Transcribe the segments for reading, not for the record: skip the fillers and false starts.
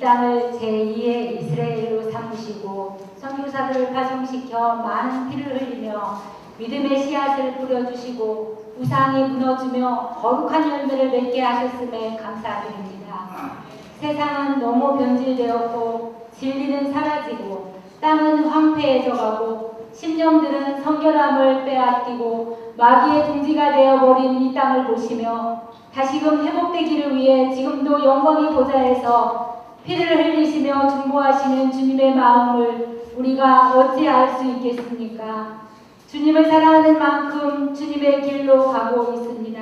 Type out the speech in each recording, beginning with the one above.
땅을 제2의 이스라엘로 삼으시고 선교사들을 파송시켜 많은 피를 흘리며 믿음의 씨앗을 뿌려주시고 우상이 무너지며 거룩한 열매를 맺게 하셨음에 감사드립니다. 세상은 너무 변질되었고 진리는 사라지고 땅은 황폐해져가고 심령들은 성결함을 빼앗기고 마귀의 둥지가 되어버린 이 땅을 보시며 다시금 회복되기를 위해 지금도 영광의 보좌에서 피를 흘리시며 중보하시는 주님의 마음을 우리가 어찌 알 수 있겠습니까? 주님을 사랑하는 만큼 주님의 길로 가고 있습니다.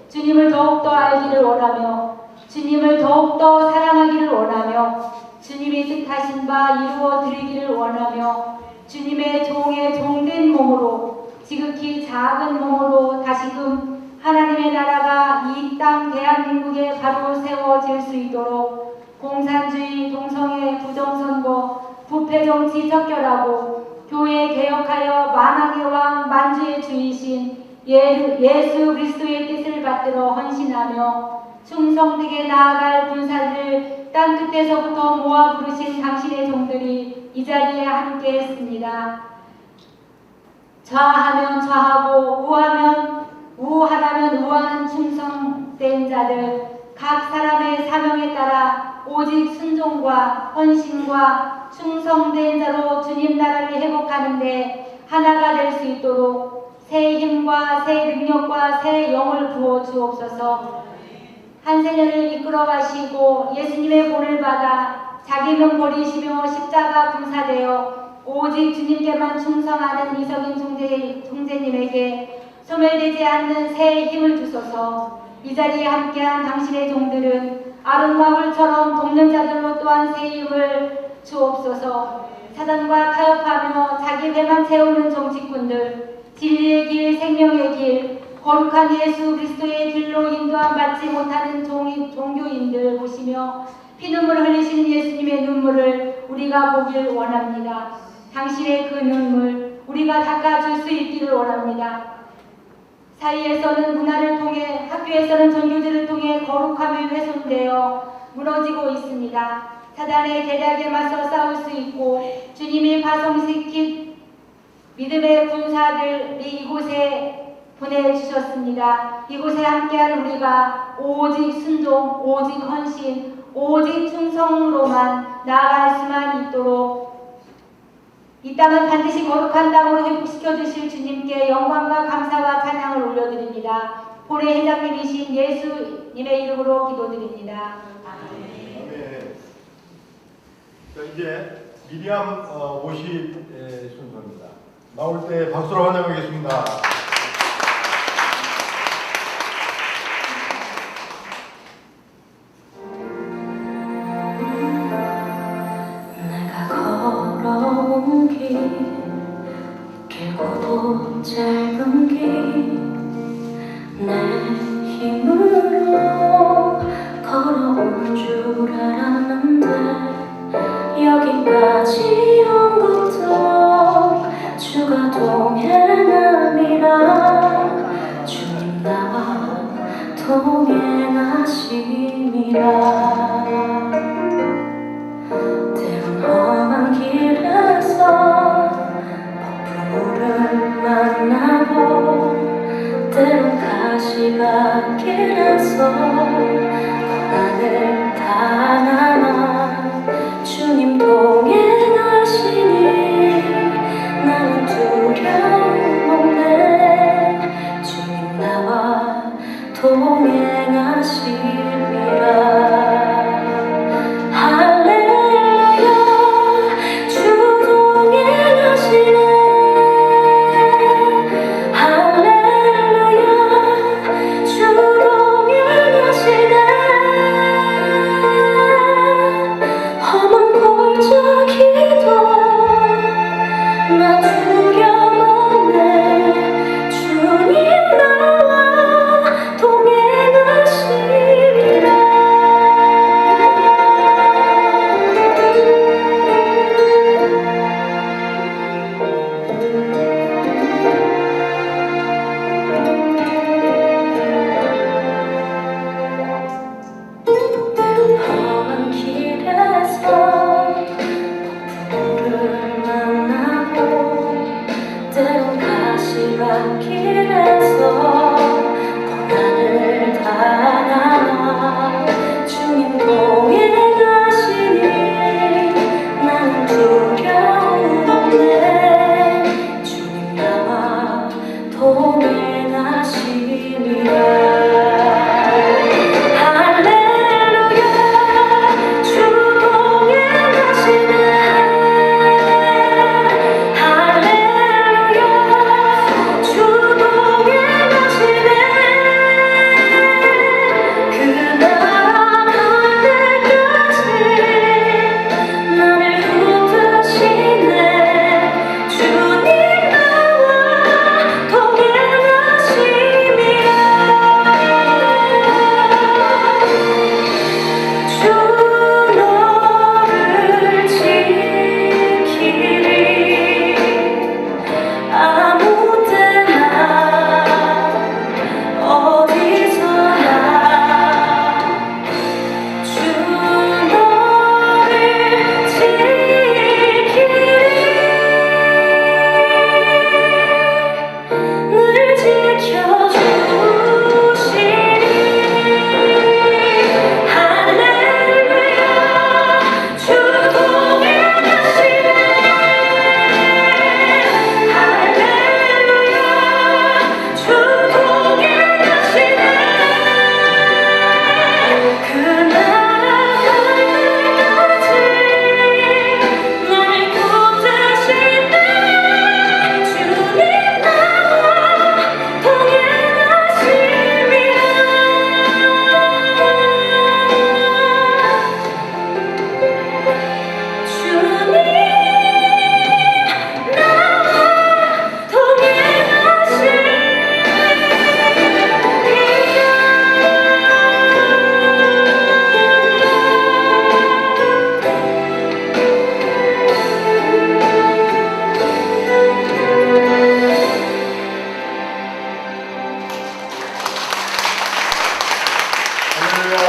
주님을 더욱더 알기를 원하며 주님을 더욱더 사랑하기를 원하며 주님이 뜻하신 바 이루어 드리기를 원하며 주님의 종의 종된 몸으로 지극히 작은 몸으로 다시금 하나님의 나라가 이 땅 대한민국에 바로 세워질 수 있도록 공산주의, 동성애, 부정선거, 부패정치 척결하고 교회 개혁하여 만왕의 왕 만주의 주이신 예수 그리스도의 뜻을 받들어 헌신하며 충성되게 나아갈 군사들을 땅끝에서부터 모아 부르신 당신의 종들이 이 자리에 함께 했습니다. 좌하면 좌하고 우하면 우하라면 우하는 충성된 자들 각 사람의 사명에 따라 오직 순종과 헌신과 충성된 자로 주님 나라를 회복하는데 하나가 될 수 있도록 새 힘과 새 능력과 새 영을 부어 주옵소서. 한 세년을 이끌어 가시고 예수님의 본을 받아 자기 명 버리시며 십자가 분사되어 오직 주님께만 충성하는 이석인 총재님에게 소멸되지 않는 새 힘을 주소서. 이 자리에 함께한 당신의 종들은 아름과 홀처럼 돕는 자들로 또한 새 힘을 주옵소서. 사단과 타협하며 자기 배만 채우는 정치꾼들, 진리의 길, 생명의 길, 거룩한 예수 그리스도의 길로 인도함 받지 못하는 종교인들 보시며 피눈물 흘리시는 예수님의 눈물을 우리가 보길 원합니다. 당신의 그 눈물 우리가 닦아줄 수 있기를 원합니다. 사이에서는 문화를 통해 학교에서는 전교제를 통해 거룩함이 훼손되어 무너지고 있습니다. 사단의 계략에 맞서 싸울 수 있고 주님이 파송시킨 믿음의 군사들이 이곳에 보내주셨습니다. 이곳에 함께한 우리가 오직 순종, 오직 헌신, 오직 충성으로만 나아갈 수만 있도록 이 땅은 반드시 거룩한 땅으로 회복시켜 주실 주님께 영광과 감사와 찬양을 올려드립니다. 본회 회장님이신 예수님의 이름으로 기도드립니다. 아멘. 자, 이제 미리암 모시 순서입니다. 나올 때 박수로 환영하겠습니다. 길고도 짧은 길 내 힘으로 걸어온 줄 알았는데 여기까지 온 것도 주가 동행함이라 주님 나와 동행하심이라 때론 험한 길에서 폭풍우를 만나고 때론 가시밭길에서 고난을 당하나 주님 동행하시니 나는 두려움 없네 주님 나와 동행하시리라. 주님 나와 동행하시리라.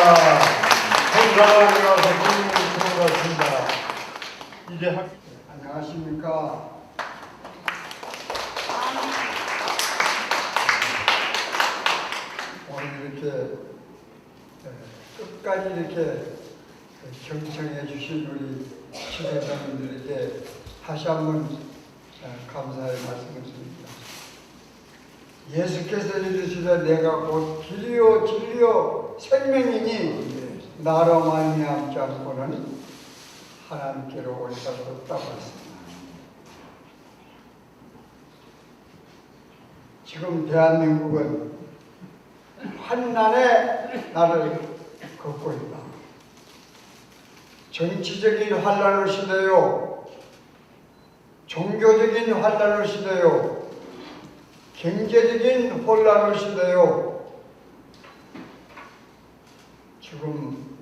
감사합니다. 선생님 수고하셨습니다. 이제 안녕하십니까. 오늘 이렇게 끝까지 이렇게 경청해 주신 우리 지도자님들에게 다시 한번 감사의 말씀을 드립니다. 예수께서 이르시되 내가 곧 길이요 진리요 생명이니 나로 말미암지 않고는 하나님께로 올 수 없다고 했습니다. 지금 대한민국은 환난의 날을 걷고 있다. 정치적인 환란의 시대요, 종교적인 환란의 시대요, 경제적인 혼란의 시대요. 지금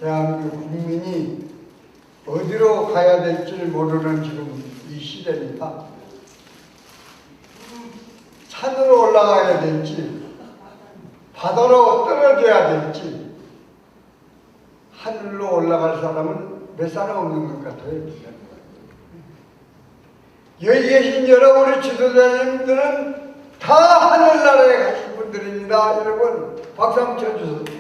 대한민국 국민이 어디로 가야 될지 모르는 지금 이 시대입니다. 산으로 올라가야 될지, 바다로 떨어져야 될지, 하늘로 올라갈 사람은 몇 사람 없는 것 같아요. 여기 계신 여러분의 지도자님들은 다 하늘나라에 가신 분들입니다. 여러분 박수 한번 쳐주세요.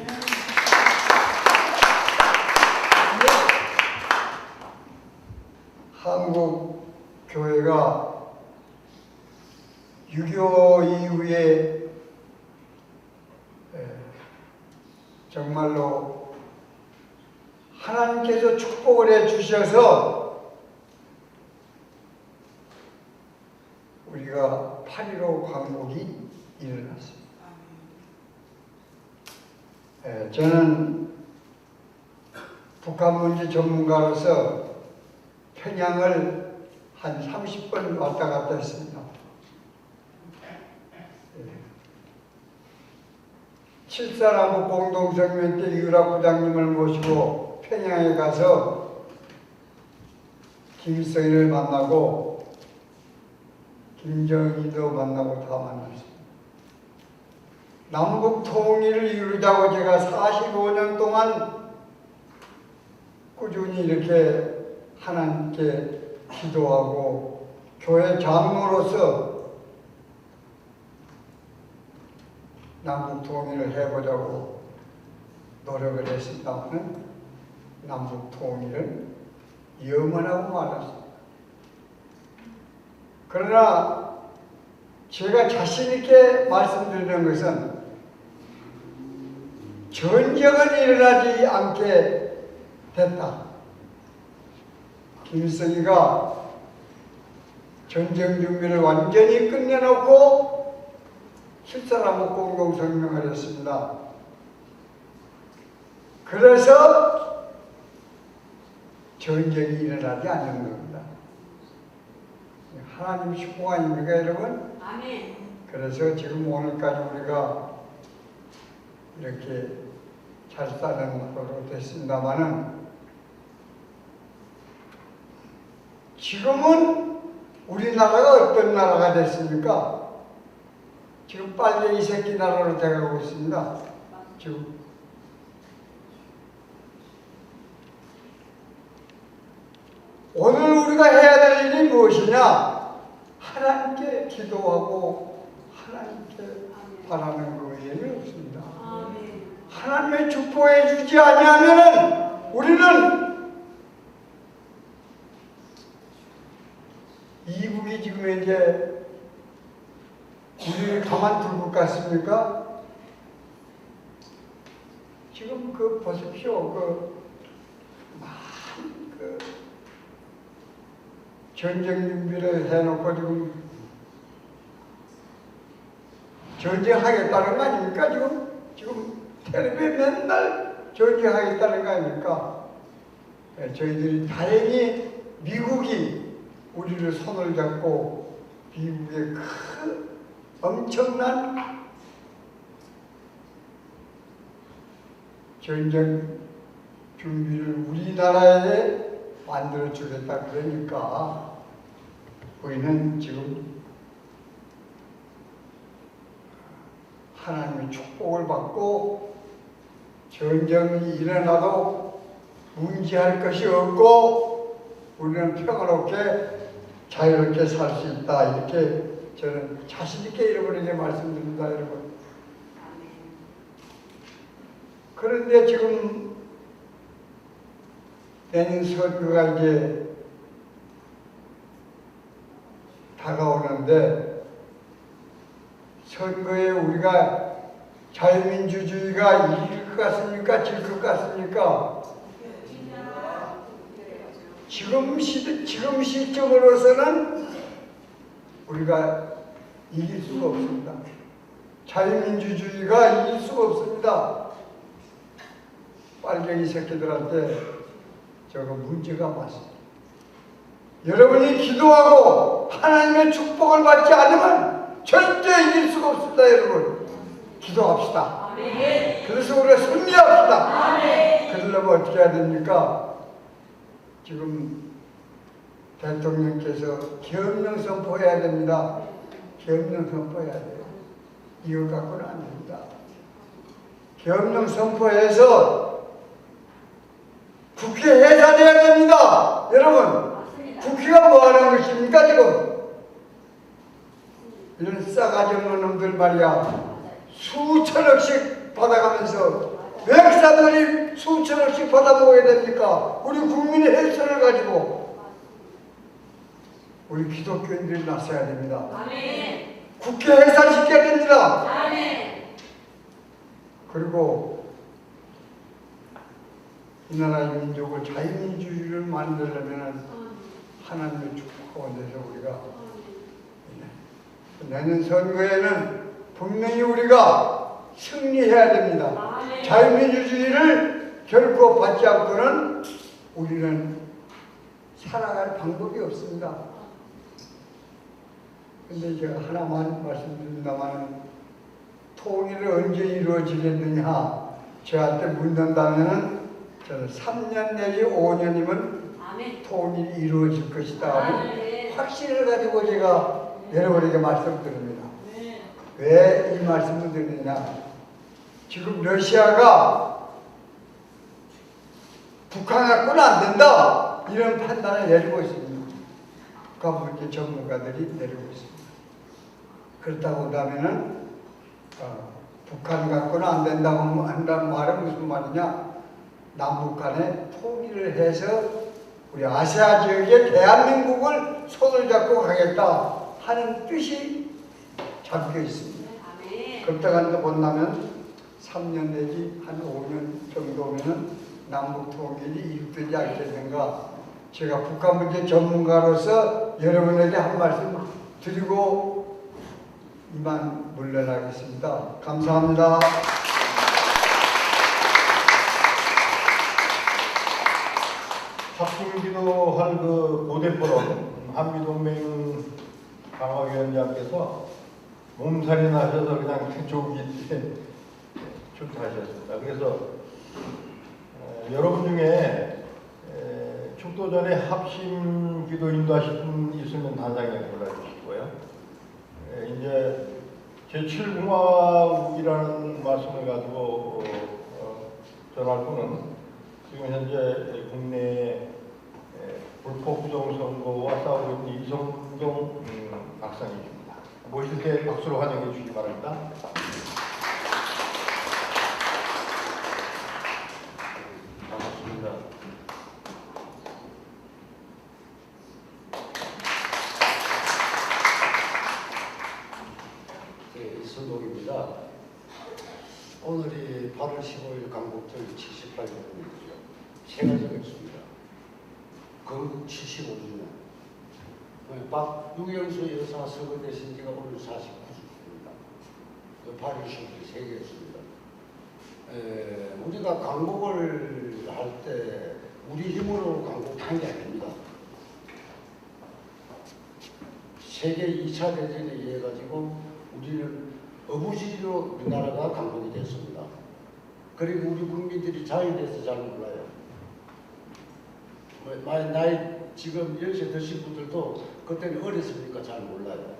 한국 교회가 6.25 이후에 정말로 하나님께서 축복을 해 주셔서 우리가 8.15 광복이 일어났습니다. 저는 북한 문제 전문가로서 평양을 한 30번 왔다 갔다 했습니다. 7.4 공동성명 때 유락 부장님을 모시고 평양에 가서 김일성을 만나고 김정일도 만나고 다 만났습니다. 남북 통일을 이루자고 제가 45년 동안 꾸준히 이렇게 하나님께 기도하고 교회 장로로서 남북 통일을 해보자고 노력을 했습니다만 남북 통일은 염원하고 말았습니다. 그러나 제가 자신 있게 말씀드리는 것은 전쟁은 일어나지 않게 됐다. 김일성이가 전쟁 준비를 완전히 끝내놓고 7.4 공동성명을 했습니다. 그래서 전쟁이 일어나지 않는 겁니다. 하나님 축복 아닙니까, 여러분? 아멘. 그래서 지금 오늘까지 우리가 이렇게 잘 사는 하루로 됐습니다만은 지금은 우리나라가 어떤 나라가 됐습니까? 지금 빨리 이 새끼 나라로 돼가고 있습니다. 지금 오늘 우리가 해야 될 일이 무엇이냐? 하나님께 기도하고 하나님께 바라는 거 외에는 없습니다. 하나님의 축복해 주지 아니하면은 우리는 이북이 지금 이제 우리를 가만둘 것 같습니까? 지금 그 보십시오. 그 전쟁 준비를 해놓고 지금 전쟁하겠다는 거 아닙니까? 지금 텔레비에 맨날 전쟁하겠다는 거 아닙니까? 저희들이 다행히 미국이 우리를 손을 잡고 미국의 큰 엄청난 전쟁 준비를 우리나라에 만들어 주겠다 그러니까 우리는 지금 하나님의 축복을 받고 전쟁이 일어나도 문제할 것이 없고 우리는 평화롭게 자유롭게 살 수 있다. 이렇게 저는 자신 있게 여러분에게 말씀드립니다, 여러분. 그런데 지금 내년 선거가 이제 다가오는데 선거에 우리가 자유민주주의가 이길 것 같습니까? 질 것 같습니까? 지금 시점으로서는 우리가 이길 수가 없습니다. 자유민주주의가 이길 수가 없습니다. 빨갱이 새끼들한테 저거 문제가 많습니다. 여러분이 기도하고 하나님의 축복을 받지 않으면 절대 이길 수가 없습니다, 여러분. 기도합시다. 그래서 우리가 승리합시다. 그러려면 어떻게 해야 됩니까? 지금 대통령께서 계엄령 선포해야 됩니다. 계엄령 선포해야 돼요. 이거 갖고는 안 됩니다. 계엄령 선포해서 국회 해산해야 됩니다. 여러분, 국회가 뭐 하는 것입니까, 지금? 이런 싸가지 없는 놈들 말이야. 수천억씩 받아가면서 왜 그 사람들이 수천억씩 받아먹어야 됩니까? 우리 국민의 헬스를 가지고 우리 기독교인들이 나서야 됩니다. 국회 해산시켜야 됩니다. 그리고 이 나라의 민족을 자유민주주의를 만들려면 하나님의 축복 가운데서 우리가 내년 선거에는 분명히 우리가 승리해야 됩니다. 자유민주주의를 결코 받지 않고는 우리는 살아갈 방법이 없습니다. 근데 제가 하나만 말씀드린다면 통일이 언제 이루어지겠느냐 저한테 묻는다면 저는 3년 내지 5년이면 통일이 이루어질 것이다 하는 확신을 가지고 제가 여러분에게 말씀드립니다. 왜 이 말씀을 드리느냐? 지금 러시아가 북한 갖고는 안 된다 이런 판단을 내리고 있습니다. 북한 문제 전문가들이 내리고 있습니다. 그렇다고 한다면은 북한 갖고는 안 된다고 한다는 말은 무슨 말이냐? 남북한에 통일을 해서 우리 아시아 지역의 대한민국을 손을 잡고 가겠다 하는 뜻이 담겨 있습니다. 그렇다고 하는데 본다면 3년 내지 한 5년 정도면 남북 통일이 이루어지지 않겠는가. 제가 북한 문제 전문가로서 여러분에게 한 말씀 드리고 이만 물러나겠습니다. 감사합니다. 합중기도할 그 고대포럼 한미동맹 강화위원장께서 몸살이 나셔서 그냥 조기 출퇴하셨습니다. 그래서 여러분 중에 축도전에 합심 기도 인도하실 분 있으면 단상에 골라주시고요. 이제 제7공화국이라는 말씀을 가지고 전할 분은 지금 현재 국내에 불법 부정선거와 싸우고 있는 이성경 박사님입니다. 모실 때 박수로 환영해 주시기 바랍니다. 반갑습니다. 이승동입니다. 오늘이 8월 15일 강북절 78주년이죠. 세 가지가 있습니다. 건국 75주년. 박유경수 여사 서거되신 지가 오늘 49주입니다. 8월 15일 세 개였습니다. 우리가 강국을 할 때 우리 힘으로 강국한 게 아닙니다. 세계 2차 대전에 의해 가지고 우리는 어부지리로 우리나라가 강국이 됐습니다. 그리고 우리 국민들이 자유돼서 잘 몰라요. 나이 지금 연세 드신 분들도 그때는 어렸으니까 잘 몰라요.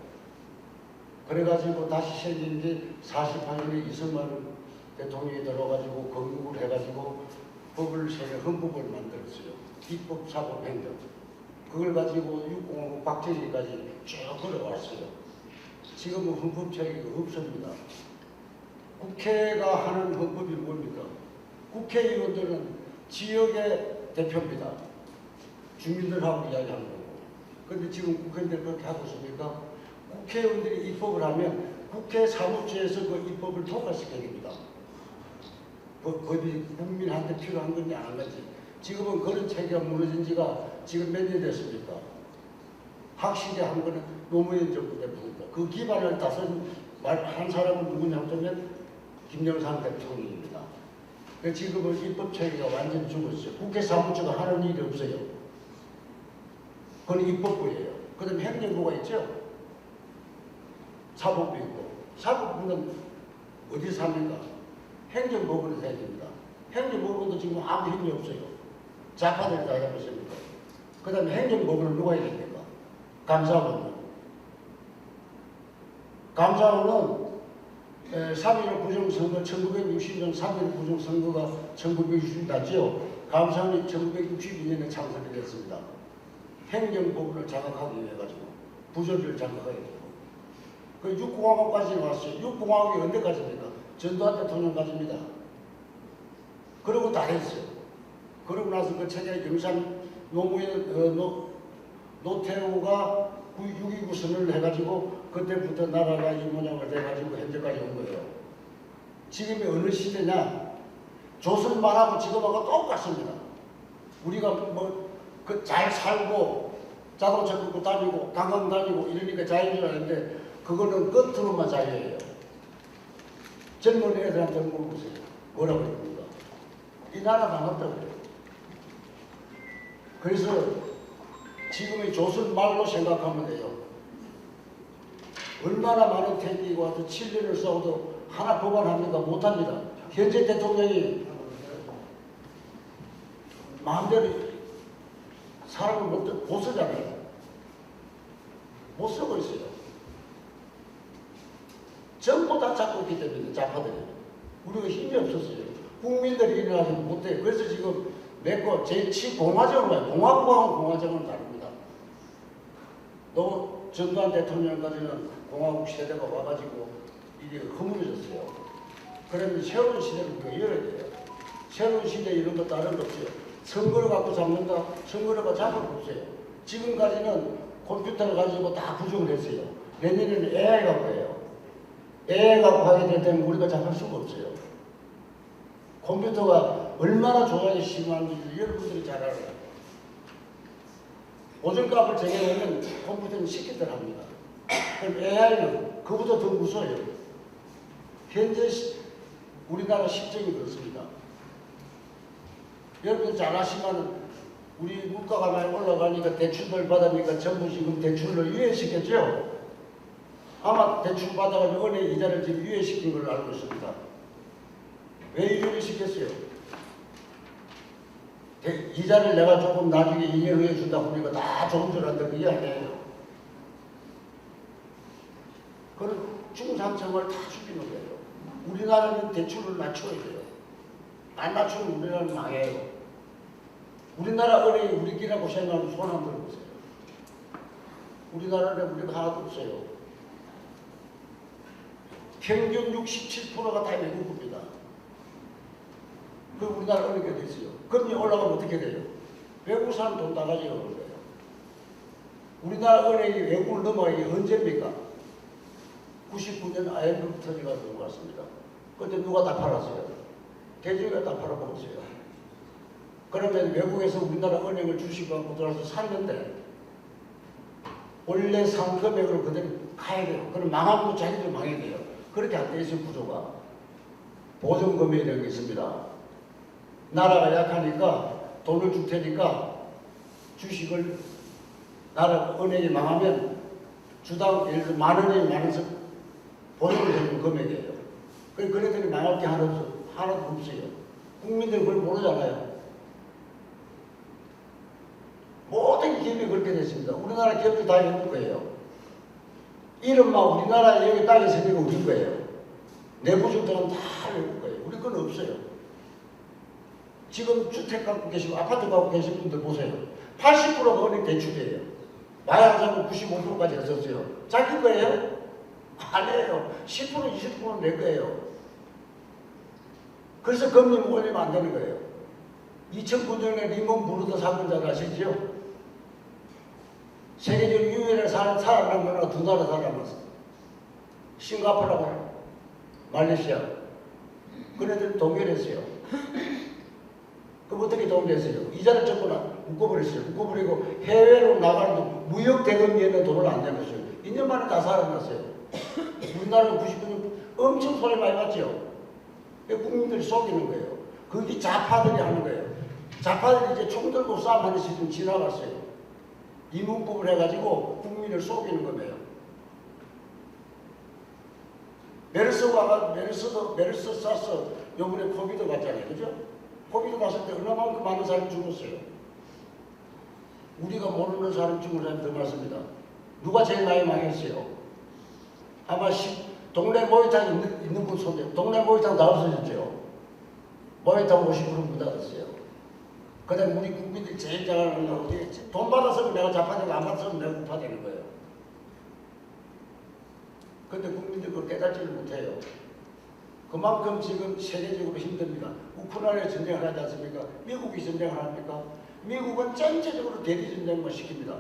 그래가지고 다시 생긴 게 48년에 이승만 대통령이 들어가지고 건국을 해가지고 법을 세계 헌법을 만들었어요. 입법, 사법, 행정. 그걸 가지고 6공화국 박정희까지 쭉 걸어왔어요. 지금은 헌법 체계가 없습니다. 국회가 하는 헌법이 뭡니까? 국회의원들은 지역의 대표입니다. 주민들하고 이야기하는 거고. 그런데 지금 국회의원들 그렇게 하고 있습니까? 국회의원들이 입법을 하면 국회 사무처에서 그 입법을 통과시켜야 됩니다. 법이 국민한테 필요한 건지 안 한 건지. 지금은 그런 체계가 무너진 지가 지금 몇 년 됐습니까? 확실히 한 거는 노무현 정부 때부터입니다. 그 기반을 다선 한 사람은 누구냐 하면 김영삼 대통령입니다. 지금은 입법 체계가 완전히 죽었어요. 국회 사무처가 하는 일이 없어요. 그건 입법부예요. 그 다음에 행정부가 있죠. 사법부 있고. 사법부는 어디서 합니까? 행정법원에서 해야 됩니다. 행정법원도 지금 아무 힘이 없어요. 좌파들이 다 하고 있습니다. 그 다음에 행정법원은 누가 해야 됩니까? 감사원은. 감사원은 3.15 부정선거, 1960년 3.15 부정선거가 1960년 났죠. 감사원이 1962년에 창설이 됐습니다. 행정법원을 장악하기 위해 가지고 부조리를 장악하게 되고 그 6공화국까지 왔어요. 6공화국이 언제까지입니까? 전두환 대통령까지입니다. 그러고 다 했어요. 그러고 나서 그 체제 영산 노태우가 6.29 선언을 해가지고 그때부터 나라가 이 모양을 돼가지고 현재까지 온 거예요. 지금이 어느 시대냐? 조선만하고 지금하고 똑같습니다. 우리가 뭐 그 잘 살고 자동차 끌고 다니고 관광 다니고 이러니까 자유주의라는데 그거는 겉으로만 자유예요. 젊은 애들한테 물어보세요. 뭐라고 합니까? 이 나라 반갑다고 그래요. 그래서 지금의 조선 말로 생각하면 돼요. 얼마나 많은 태기가 와서 7년을 싸워도 하나 법안합니까? 못합니다. 현재 대통령이 마음대로 사람을 못 쓰잖아요. 못 쓰고 있어요. 전부 다 잡고 있기 때문에 좌파들이. 우리가 힘이 없었어요. 국민들이 일어나지 못해요. 그래서 지금 맺고 제7공화정을 봐요. 공화국하고 공화정은 다릅니다. 또 전두환 대통령까지는 공화국 세대가 와가지고 이게 허물어졌어요. 그러면 새로운 시대를 우리가 열어야 돼요. 새로운 시대 이런 거 다른 거 없어요. 선거를 갖고 잡는다? 선거를 잡을 거 없어요. 지금까지는 컴퓨터를 가지고 다 부정을 했어요. 내년에는 AI 갖고 해요. AI 갖고 하게 될 때는 우리가 잡을 수가 없어요. 컴퓨터가 얼마나 조작이 심한지 여러분들이 잘 알아요. 오전값을 정해놓으면 컴퓨터는 시키들 합니다. 그럼 AI는 그보다 더 무서워요. 현재 우리나라 실정이 그렇습니다. 여러분 잘 아시면 우리 물가가 많이 올라가니까 대출을 받으니까 전부 지금 대출을 유예시켰죠. 아마 대출 받아가지고 은행 이자를 지금 유예시킨 걸로 알고 있습니다. 왜 유예시켰어요? 이자를 내가 조금 나중에 2년 후에 준다 보니까 다 좋은 줄 안다 그게 아니에요. 그런 중상층을 다 죽이는 거예요. 우리나라는 대출을 낮춰야 돼요. 안 낮추면 우리나라는 망해요. 우리나라 은행이 우리끼리하고 생각하면 손 한번 들어보세요. 우리나라는 우리가 하나도 없어요. 평균 67%가 다 외국입니다. 그 우리나라 은행이 어디 있어요? 금리 올라가면 어떻게 돼요? 외국 사람 돈 다 가져가는 거예요. 우리나라 은행이 외국을 넘어가기 언제입니까? 99년 IMF 터지가 넘어갔습니다. 그때 누가 다 팔았어요? 대중이 다 팔아먹었어요. 그러면 외국에서 우리나라 은행을 주식 갖고 들어와서 샀는데 원래 산 금액으로 그대로 가야 돼요. 그럼 망하고 자기들 망해야 돼요. 그렇게 안 돼 있어요. 구조가. 보존금이라는 게 있습니다. 나라가 약하니까 돈을 줄 테니까 주식을 나라 은행이 망하면 주당 예를 들어 10,000원이 많아서 보존을 해주는 금액이에요. 그랬더니 망할 게 하나도 없어요. 국민들이 그걸 모르잖아요. 모든 기업이 그렇게 됐습니다. 우리나라 기업들 다 이럴 거예요. 이름만 우리나라 여기 땅에 생기고 우리 거예요. 내부 주택은 다 이럴 거예요. 없어요. 지금 주택 갖고 계시고 아파트 갖고 계신 분들 보세요. 80%가 은행 대출이에요. 마약 잡고 95%까지 했었어요. 자기 거예요? 아니에요. 10% 20%는 내 거예요. 그래서 금리 올리면 안 되는 거예요. 2009년에 리먼 브러더 사건자를 아시죠? 세계적으로 유일하게 살아남은 나라가 두 나라 살아남았어요. 싱가포르하고 말레이시아. 그네들 동결했어요. 그럼 어떻게 동결했어요? 이자를 전부 묶어버렸어요. 묶어버리고 해외로 나가는 무역 대금리에는 돈을 안 내놨어요. 2년 만에 다 살아났어요. 우리나라는 99년 엄청 손해 많이 봤죠. 국민들이 속이는 거예요. 그게 좌파들이 하는 거예요. 좌파들이 이제 총 들고 싸움하는 시즌 지나갔어요. 이 문법을 해가지고 국민을 속이는 거예요. 메르스 사스 요번에 코비드 갔잖아요. 그죠? 코비드 갔을 때 얼마만큼 많은 사람이 죽었어요. 우리가 모르는 사람 죽은 사람이 더 많습니다. 누가 제일 많이 망했어요? 아마 동네 모욕탕 있는 분 손에 동네 모욕탕 다 없어졌죠. 모욕탕 50% 문 닫았어요. 그 다음에 우리 국민들이 제일 잘하는 건 어디겠지? 돈 받았으면 내가 자파되고 안 받았으면 내가 우파되는 거예요. 근데 국민들이 그걸 깨닫지를 못해요. 그만큼 지금 세계적으로 힘듭니다. 우크라이나 전쟁을 하지 않습니까? 미국이 전쟁을 합니까? 미국은 전체적으로 대리전쟁만 시킵니다.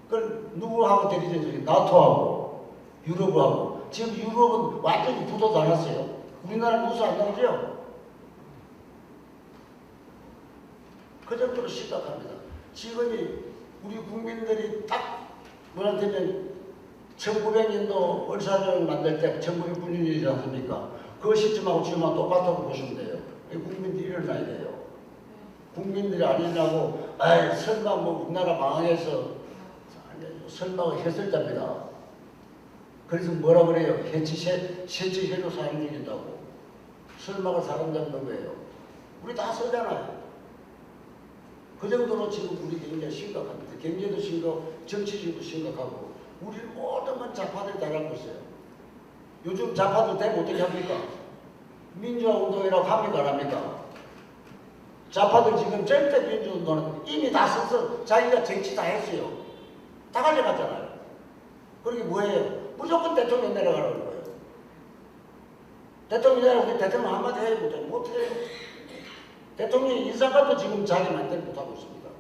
그걸 누구하고 대리전쟁이? 나토하고 유럽하고. 지금 유럽은 완전히 부도도 안 났어요. 우리나라는 뉴스 안 나오죠? 그 정도로 심각합니다. 지금이 우리 국민들이 딱 뭐라면 1900년도 월사전을 만들 때 1909년이지 않습니까? 그 시점하고 지금하고 똑같다고 보시면 돼요. 국민들이 일어나야 돼요. 국민들이 안 일어나고 설마 뭐 우리나라 망해서 설마가 해설자입니다. 그래서 뭐라 그래요? 해치해로 사람 죽인다고. 설마가 사람 잡는 거예요. 우리 다 쓰잖아요. 그 정도로 지금 우리 경제가 심각합니다. 경제도 정치적으로 심각하고 우리 모든 건 좌파들이 다 갖고 있어요. 요즘 좌파들 대면 어떻게 합니까? 민주화 운동이라고 합니까? 안 합니까? 좌파들 지금 절대 민주화 운동은 이미 다 써서 자기가 정치 다 했어요. 다 가져갔잖아요. 그게 뭐예요? 무조건 대통령 내려가라는 거예요. 대통령 내려가고 대통령 한마디 해야 못해요. 대통령 인사관도 지금 자기 맘대로 못하고 있습니다.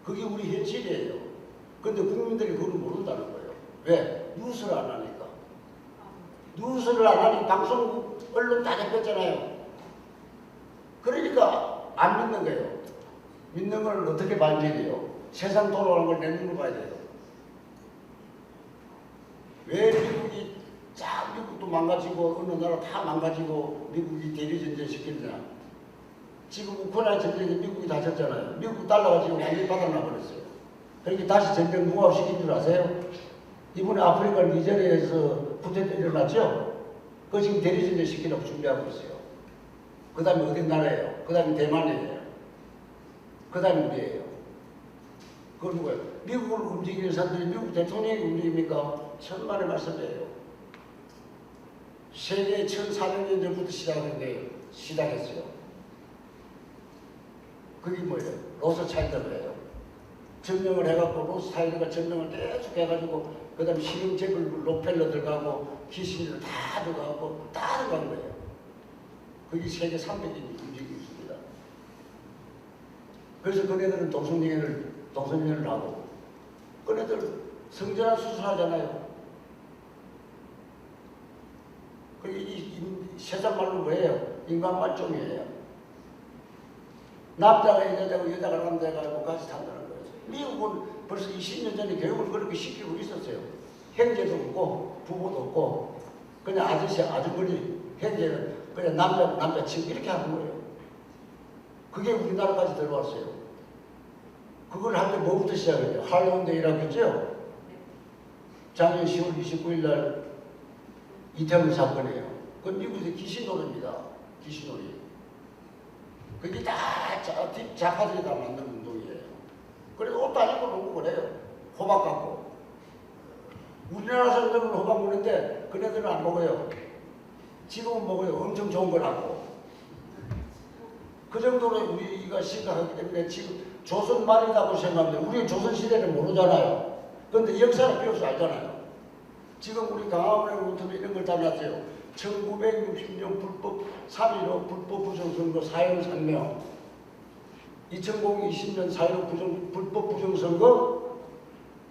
그게 우리 현실이에요. 근데 국민들이 그걸 모른다는 거예요. 왜? 뉴스를 안 하니까. 뉴스를 안 하니 방송국, 언론 다 잡혔잖아요. 그러니까 안 믿는 거예요. 믿는 걸 어떻게 봐야 돼요? 세상 돌아가는 걸 내 눈으로 봐야 돼요. 왜 미국이 미국도 망가지고 어느 나라 다 망가지고 미국이 대리전쟁 시켰냐? 지금 우크라이나 전쟁에 미국이 다쳤잖아요. 미국 달러가 지금 완전히 바닥나 버렸어요. 그러니까 다시 전쟁 누가 시킨 줄 아세요? 이번에 아프리카 니제리아에서 쿠데타 일어났죠? 그거 지금 대리전쟁 시키려고 준비하고 있어요. 그 다음에 어디 나라예요? 그 다음에 대만이에요. 그 다음에 우리예요. 그건 누구예요? 미국을 움직이는 사람들이 미국 대통령이 움직입니까? 천만의 말씀이에요. 세계 1400년 전부터 시작했어요. 그게 뭐예요? 로스차일드예요. 점령을 해갖고 로스차일드가 점령을 계속 해가지고 그 다음에 실용제불 록펠러 들어가고 키신저를 다 들어가고 다 들어간 거예요. 그게 세계 300년이 움직이고 있습니다. 그래서 그네들은 동성연애를 하고 그네들 성전환 수술하잖아요. 그게 이 세상 말로 뭐예요? 인간 말종이에요. 남자가 여자고 여자가 남자가 같이 산다는 거예요. 미국은 벌써 20년 전에 교육을 그렇게 시키고 있었어요. 형제도 없고 부부도 없고 그냥 아저씨 아주머니 형제는 그냥 남자 친구 이렇게 하는 거예요. 그게 우리나라까지 들어왔어요. 그걸 할 때 뭐부터 시작해요? 할로윈데이라고 했죠? 작년 10월 29일 날 이태원 사건이에요. 그건 미국에서 귀신놀이입니다. 귀신놀이. 그게 다 좌파들이 다 만든 운동이에요. 그래서 옷도 안 입고 놀고 그래요. 호박 갖고. 우리나라 사람들은 호박 먹는데 그네들은 안 먹어요. 지금은 먹어요. 엄청 좋은 거라고. 그 정도로 우리가 심각하기 때문에 지금 조선 말이라고 생각하는데 우리 조선 시대를 모르잖아요. 그런데 역사를 배워서 알잖아요. 지금 우리 강화문에 이런 걸 달았어요. 1960년 불법 3.15 불법 부정선거 4.15 상명, 2020년 4.15 불법 부정선거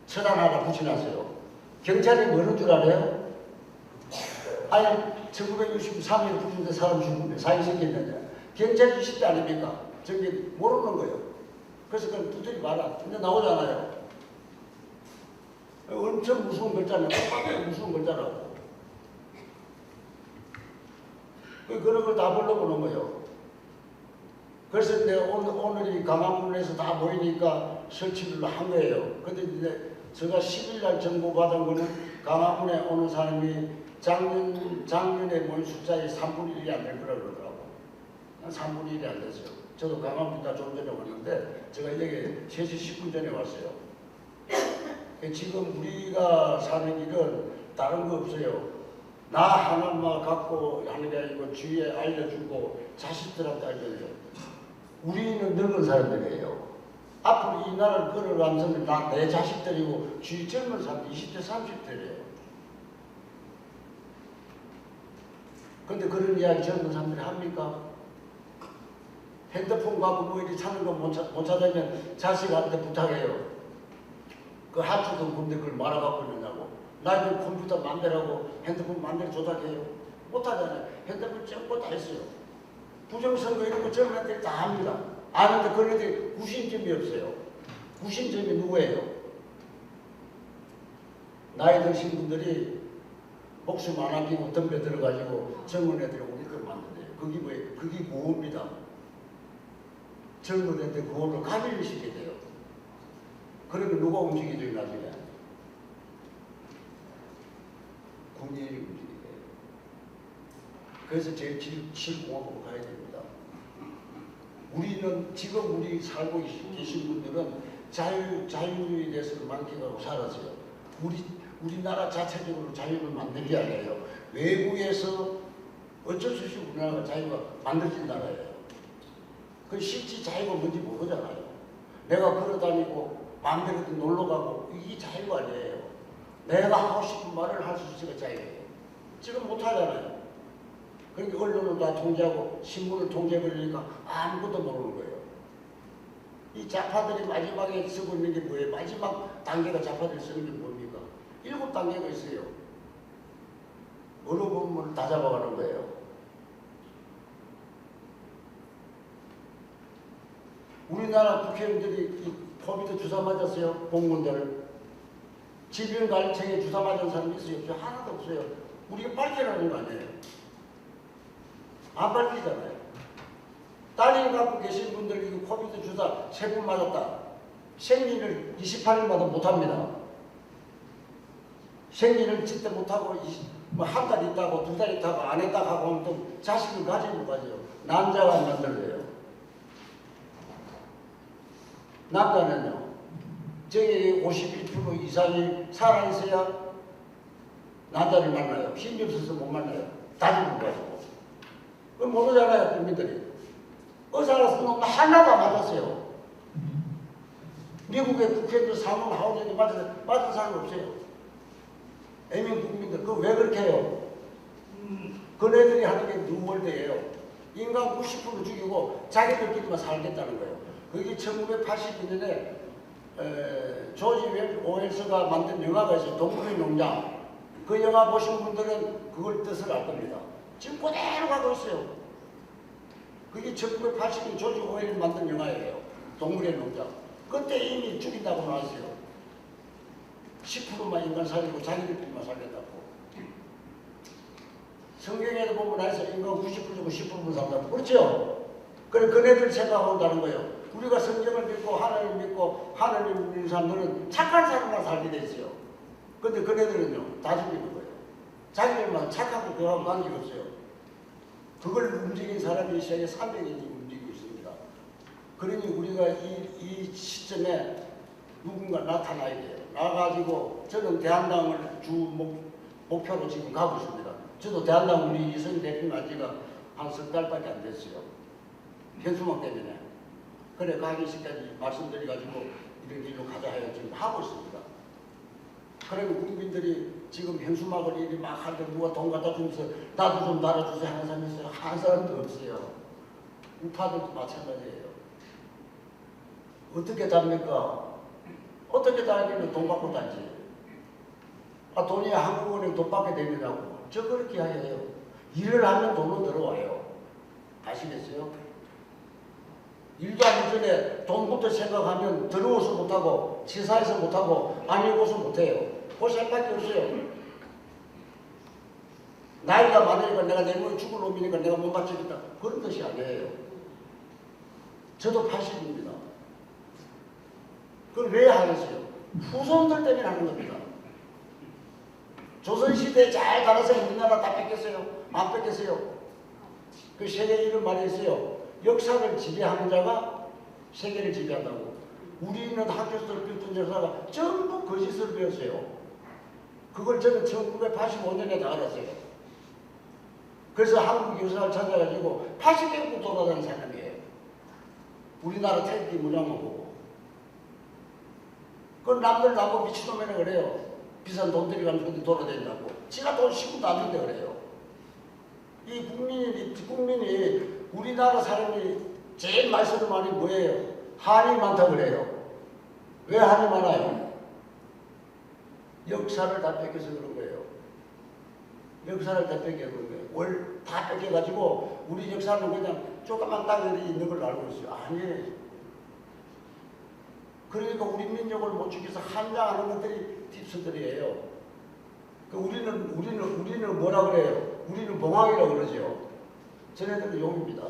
천안 하나 붙여놨어요. 경찰이 뭐는 줄 알아요? 아니 1963년 부정대 사람 죽는데 사회 생겼는데 경찰이 쉽지 아닙니까? 저게 모르는 거예요. 그래서 그건 두드리 마라. 근데 나오잖아요. 엄청 무서운 글자는 무서운 글자라고. 그런 걸 다 불러보는 거예요. 그래서 내가 오늘이 강화문에서 다 모이니까 설치를 한 거예요. 근데 이제 제가 10일 날 정보받은 거는 강화문에 오는 사람이 작년에 모인 숫자의 3분의 1이 안 될 거라고 그러더라고. 3분의 1이 안 됐어요. 저도 강화문에 좀 전에 왔는데 제가 여기 3시 10분 전에 왔어요. 지금 우리가 사는 길은 다른 거 없어요. 나 하나만 갖고 하는 게 아니고 주위에 알려주고 자식들한테 알려줘요. 우리는 늙은 사람들이에요. 앞으로 이 나라를 끌어가면서는 다 내 자식들이고 주위 젊은 사람들 20대 30대래요. 근데 그런 이야기 젊은 사람들이 합니까? 핸드폰 갖고 뭐 이리 찾는 거 못 찾으면 자식한테 부탁해요. 그 하트도 근데 그걸 말아갖고 있느냐고. 나는 컴퓨터 만들라고 핸드폰 만들어 조작해요. 못하잖아요. 핸드폰 전부 다 했어요. 부정선거 이런 거 젊은 애들이 다 합니다. 아는데 그런 애들이 구심점이 없어요. 구심점이 누구예요? 나이 드신 분들이 목숨 안 아끼고 덤벼 들어가지고 젊은 애들이 오게끔 만드네요. 그게 뭐예요? 그게 구호입니다. 젊은 애들 구호를 가밀 시켜야 돼요. 그러면 누가 움직이죠, 나중에? 군인이 움직이게. 그래서 제일 질공하고 가야 됩니다. 우리는 지금 우리 살고 계신 분들은 자유에 대해서 만끽하고 살았어요. 우리나라 자체적으로 자유를 만든 게 아니에요. 외국에서 어쩔 수 없이 우리나라가 자유가 만들어진 나라예요. 그 실제 자유가 뭔지 모르잖아요. 내가 걸어다니고 마음대로 놀러 가고 이게 자유가 아니에요. 내가 하고 싶은 말을 할 수 있으니까 자유예요. 지금 못하잖아요. 그러니까 언론을 다 통제하고 신문을 통제해버리니까 아무것도 모르는 거예요. 이 좌파들이 마지막에 쓰고 있는 게 뭐예요? 마지막 단계가 좌파들이 쓰는 게 뭡니까? 7단계가 있어요. 어느 부분을 다 잡아가는 거예요. 우리나라 국회의원들이 코비드 주사 맞았어요. 공무원들. 질병관리청에 주사 맞은 사람이 있어요? 없어요? 하나도 없어요. 우리가 밝히라는 거 아니에요. 안 밝히잖아요. 따님 갖고 계신 분들 이 코비드 주사 3번 맞았다. 생리를 28일마다 못합니다. 생리를 진짜 못하고 한 달 있다고 2달 있다고 안 했다고 하고 하면 또 자식을 가지고 가죠. 남자가 만들어요. 남자는요. 저기 51% 이상이 살아있어야 남자를 만나요. 힘이 없어서 못 만나요. 다 죽은 가지고. 그건 모르잖아요, 국민들이. 의사라서 너무 하나도 안 맞았어요. 미국의 국회의원들 상원 하원에도 맞은 사람 없어요. 애민 국민들, 그거 왜 그렇게 해요? 그네들이 하는 게 뉴월드예요. 인간 90% 죽이고 자기들끼리만 살겠다는 거예요. 그게 1982년에 조지 오웰스가 만든 영화가 있어요. 동물의 농장. 그 영화 보신 분들은 그걸 뜻을 알 겁니다. 지금 그대로 가고 있어요. 그게 1980년 조지 오웰이 만든 영화예요. 동물의 농장. 그때 이미 죽인다고 나왔어요. 10%만 인간 살리고 자기들끼리만 살겠다고. 성경에도 보면 나에서 인간 90% 주고 10%만 산다고. 그렇죠? 그래, 그네들 생각한다는 거예요. 우리가 성경을 믿고 하나님 믿고 하나님 믿는 사람들은 착한 사람만 살게 돼 있어요. 근데 그네들은요, 다 죽이는 거예요. 자기들만 착하고 그거하고 관계가 없어요. 그걸 움직인 사람이 이 시간에 300인이 움직이고 있습니다. 그러니 우리가 이 시점에 누군가 나타나야 돼요. 나가지고 저는 대한당을 주 목표로 지금 가고 있습니다. 저도 대한당 우리 이승 대표님 아지가 한 석 달밖에 안 됐어요. 현수막 때문에. 그래 가기 시까지 말씀드려가지고 이런 일로 가자 해요. 지금 하고 있습니다. 그러면 국민들이 지금 현수막을 이리 막 하는데 누가 돈 갖다 주면서 나도 좀 달아주세요 하는 사람이 있어요. 한 사람도 없어요. 우파들도 마찬가지예요. 어떻게 답니까? 어떻게 달기는 돈 받고 달지? 아, 돈이 한국은행 돈 받게 되느냐고. 저 그렇게 해요. 일을 하면 돈은 들어와요. 아시겠어요? 일도 하기 전에 돈부터 생각하면 들어오서 못하고 지사에서 못하고 안 읽어서 못해요. 그 생각밖에 없어요. 나이가 많으니까 내가 내년에 죽을 놈이니까 내가 못 맞추겠다. 그런 뜻이 아니에요. 저도 80입니다. 그걸 왜 하겠어요? 후손들 때문에 하는 겁니다. 조선시대에 잘 살아서 우리나라 다 뺏겼어요. 안 뺏겼어요. 그 세계에 이런 말이 있어요. 역사를 지배하는 자가 세계를 지배한다고. 우리는 학교에서 배웠던 역사가 전부 거짓을 배웠어요. 그걸 저는 1985년에 다 알았어요. 그래서 한국 역사를 찾아가지고 80개국 돌아다니는 사람이에요. 우리나라 태극기 문양만 보고. 그건 남들 나보고 미친놈이라 그래요. 비싼 돈 들여가면서 근데 돌아다닌다고. 지가 돈 10분도 안 준대 그래요. 이 국민이 우리나라 사람이 제일 말 쓰는 말이 뭐예요? 한이 많다 그래요. 왜 한이 많아요? 역사를 다 뺏겨서 그런 거예요. 역사를 다 뺏겨 그런 거예요. 월 다 뺏겨가지고 우리 역사는 그냥 조그만 땅에 있는 걸 알고 있어요. 아니에요. 그러니까 우리 민족을 못 죽여서 한장하는 것들이 딥스들이에요. 우리는 뭐라 그래요? 우리는 봉황이라고 그러죠. 쟤네들은 용입니다.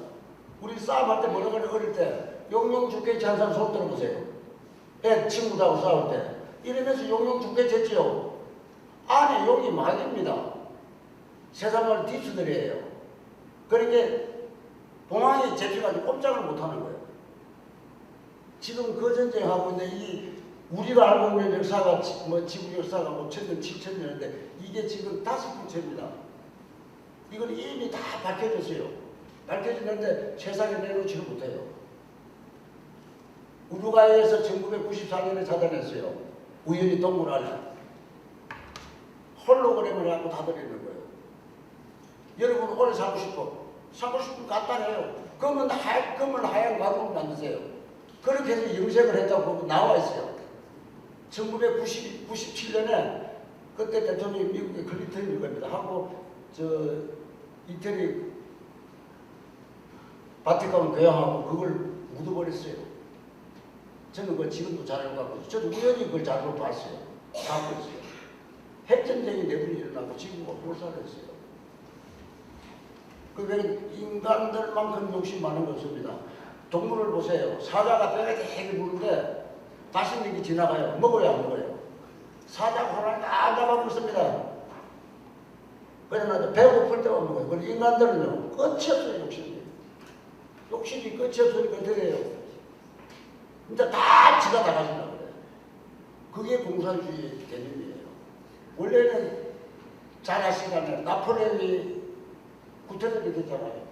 우리 싸움할 때 뭐라 그래? 어릴 때 용용 죽게 찬 사람 손 들어보세요. 애 친구들하고 싸울 때 이러면서 용용 죽게 쳤지요. 아니 용이 막입니다. 세상을 딥스들이에요. 그러니까 봉황이 잡혀가지고 꼼짝을 못하는 거예요. 지금 그 전쟁하고 있는데 이 우리가 알고 있는 역사가 뭐 지구 역사가 5,000년, 7,000년인데 이게 지금 5분째입니다. 이건 이미 다 밝혀졌어요. 밝혀졌는데 세상에 내놓지를 못해요. 우루과이에서 1994년에 찾아냈어요. 우연히 동물 안에 홀로그램을 갖고 닫아내는 거예요. 여러분 오래 살고 싶으면 간단해요. 검은 하얀 마루를 만드세요. 그렇게 해서 염색을 했다고 나와 있어요. 1997년에 그때 대통령이 미국의 클린턴일 겁니다. 하고 이태리 바티칸 교양하고 그걸 묻어버렸어요. 저는 그걸 지금도 잘 알고 있고 저도 우연히 그걸 잘못 봤어요. 갖고 있어요. 핵전쟁이 내분이 일어나고 지구가 몰살했어요. 그게 인간들만큼 욕심 많은 거 없습니다. 동물을 보세요. 사자가 뼈가 되게 부른데 맛있는 게 지나가요. 먹어요, 안 먹어요? 사자가 호랑이가 안 잡아먹고 있습니다. 그러나 배고플 때만 먹어요. 그런데 인간들은요, 끝이 없어요, 욕심이. 욕심이 끝이 없으니까 어떻게 해요? 진짜 다 지가 다 가진다고 그래요. 그게 공산주의 개념이에요. 원래는 잘 아시잖아요. 나폴레옹이 구태적이 됐잖아요.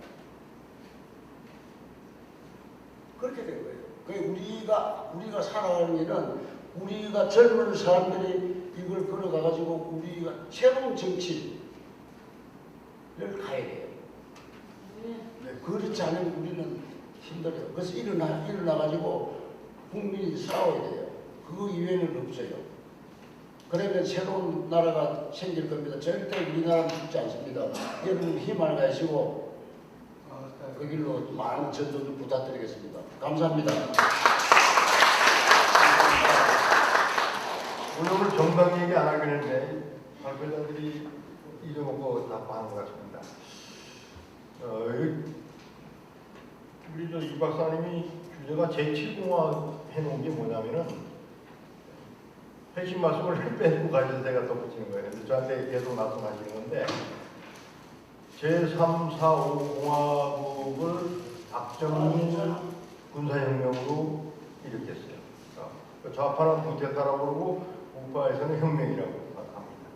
그렇게 된 거예요. 우리가 살아가는 일은 우리가 젊은 사람들이 이걸 걸어가가지고 우리가 새로운 정치를 가야 돼요. 네, 그렇지 않으면 우리는 힘들어요. 그래서 일어나가지고 국민이 싸워야 돼요. 그거 이외에는 없어요. 그러면 새로운 나라가 생길 겁니다. 절대 우리나라는 죽지 않습니다. 여러분 힘을 가지고 그 길로 많은 전도 좀 부탁드리겠습니다. 감사합니다. 오늘 정당 얘기 안 하긴 했는데 발표자들이 잊어먹고 나빠하는 것 같습니다. 우리 이 박사님이 주제가 제7공화 해놓은 게 뭐냐면은 핵심 말씀을 빼고 가져서 제가 덧붙이는 거예요. 근데 저한테 계속 말씀하시는 건데 제3, 4, 5공화국을 박정희 군사혁명으로 일으켰어요. 좌파는 구테타라고 그러고 우파에서는 혁명이라고 합니다.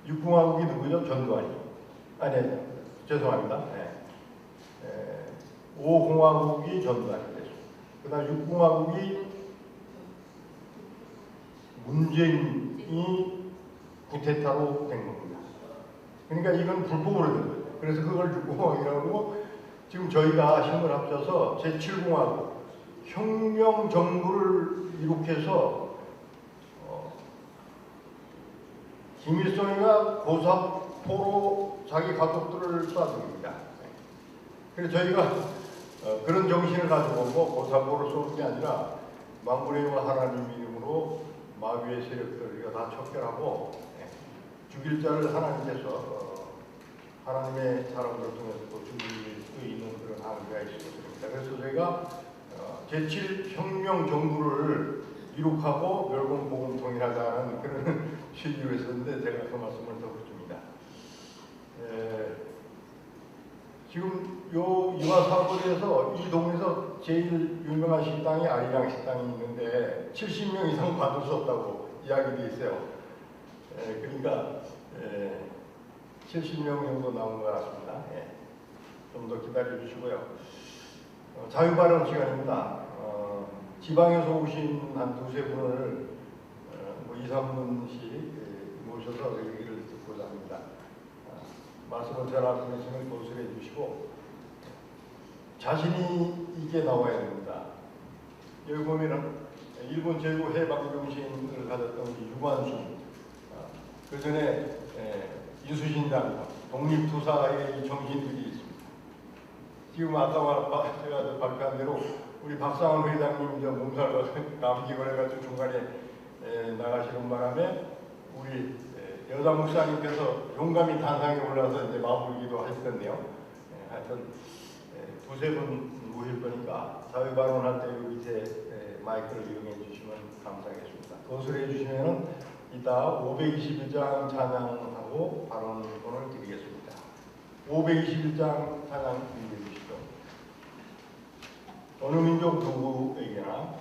6공화국이 누구죠? 전두환이. 아니 죄송합니다. 5공화국이 전달이 됐습니다. 그다음 6공화국이 문재인이 구테타로 된 겁니다. 그러니까 이건 불법으로 된 거죠. 그래서 그걸 6공화국이라고 지금 저희가 힘을 합쳐서 제7공화국 혁명 정부를 이룩해서 김일성이가 고사포로 자기 가족들을 쏴줍니다. 그래서 저희가 그런 정신을 가지고 고사포를 쏘는 게 아니라 만군의 하나님 이름으로 마귀의 세력들을 우리가 다 척결하고 죽일 자를 하나님께서 하나님의 사람들을 통해서 또 죽일 수 있는 그런 한계가 있습니다. 그래서 저희가 제7혁명 정부를 이룩하고 멸공 복음 통일하자는 그런 취지로 했었는데 제가 그 말씀을 덧붙입니다. 지금 요 유아사거리에서 이 동네에서 제일 유명한 식당이 아리랑 식당이 있는데 70명 이상 받을 수 없다고 이야기도 있어요. 그러니까 70명 정도 나온 것 같습니다. 좀 더 기다려 주시고요. 자유발언 시간입니다. 지방에서 오신 한 두세 분을 2, 3분씩 모셔서 얘기를 듣고자 합니다. 말씀을 전하시면 고수해 주시고 자신이 있게 나와야 됩니다. 여기 보면은 일본 제국 해방정신을 가졌던 유관순, 그 전에 이수신당, 독립투사의 이 정신들이 있습니다. 지금 아까 제가 발표한 대로 우리 박상원 회장님 몸살과 감기 걸려가지고 중간에 나가시는 바람에 우리 여자 목사님께서 용감히 단상에 올라서 이제 마무리기도 하시던데요. 하여튼 두세 분 모실 거니까 자유 발언할 때 여기 밑에 마이크를 이용해 주시면 감사하겠습니다. 거슬러 해 주시면 이따 521장 찬양하고 발언권을 드리겠습니다. 521장 찬양 준비해 주시죠. 어느 민족 누구에게나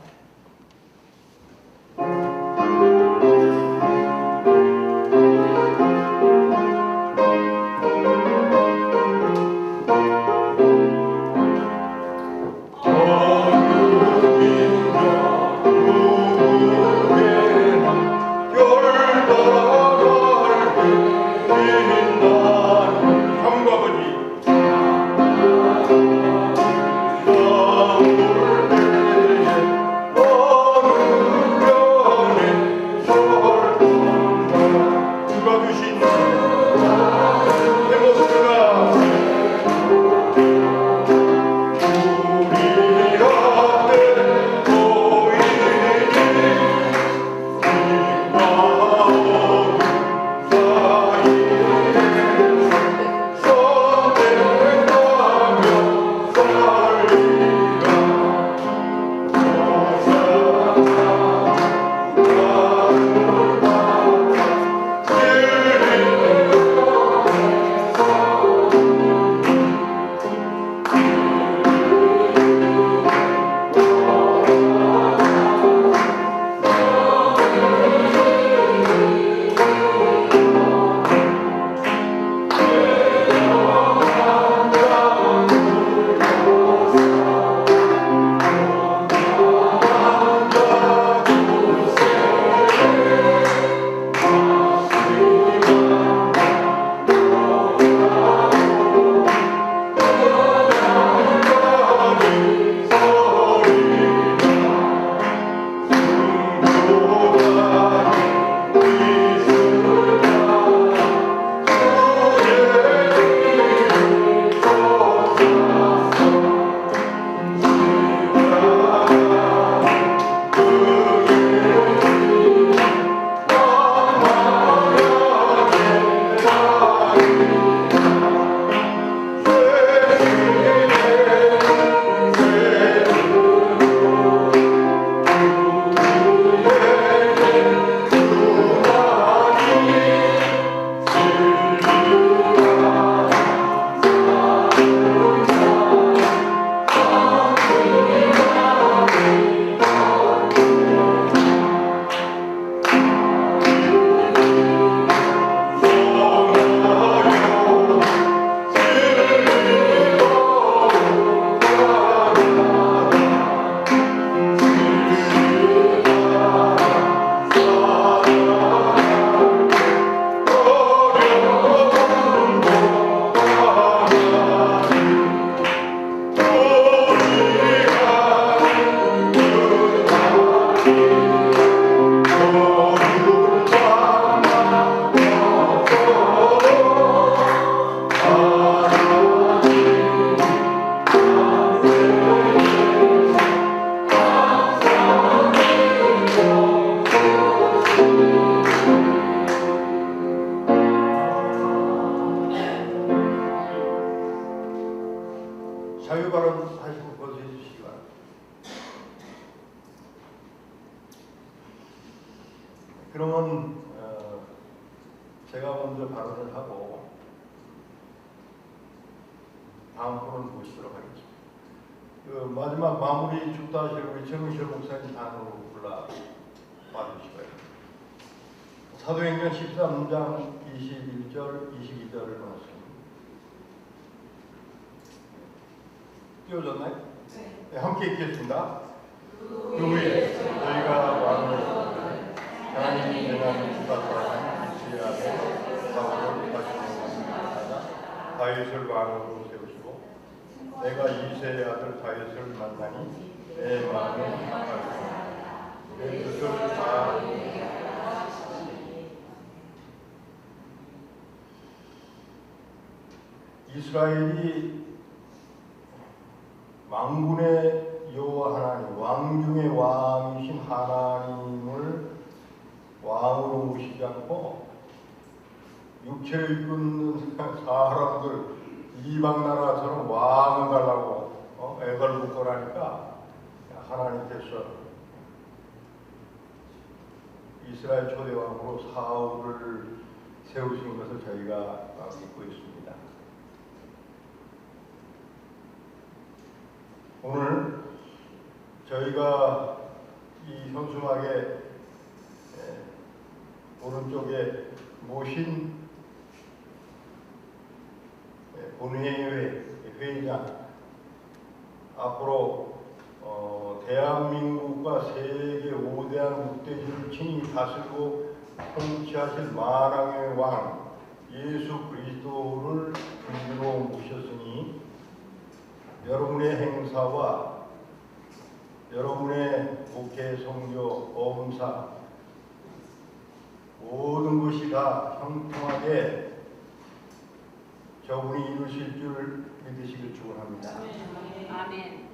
자유 발언하시고 거기해 주시기 바랍니다. 그러면 제가 먼저 발언을 하고 다음 분을 모시도록 하겠습니다. 그 마지막 마무리 축도하실 우리 정의실 목사님 단으로 불러 봐주시고요. 사도행전 13장 21절, 22절을 말씀. 띄워졌나요? 네, 함께 읽겠습니다. 그 후에 저희가 왕을 하나님이 대한 주받아 그 앞에 사울을 다시 다윗을 왕으로 세우시고 내가 이새의 아들 다윗을 만나니 내 마음에 아파하였다. 내 뜻을 다 이스라엘이 만군의 여호와 하나님, 왕중의 왕이신 하나님을 왕으로 모시지 않고 육체를 이끄는 사람들 이방 나라처럼 왕을 달라고 애걸 묶어라니까 하나님께서 이스라엘 초대왕으로 사울을 세우신 것을 저희가 믿고 있습니다. 오늘 저희가 이 현수막에 오른쪽에 모신 본회의 회의장 앞으로 대한민국과 세계 5대한 6대주를 친히 다스리고 통치하실 만왕의 왕 예수 그리스도를 주로 모셨으니 여러분의 행사와 여러분의 목회, 선교, 범사 모든 것이 다 형통하게 저분이 이루실 줄 믿으시길 축원합니다. 아멘.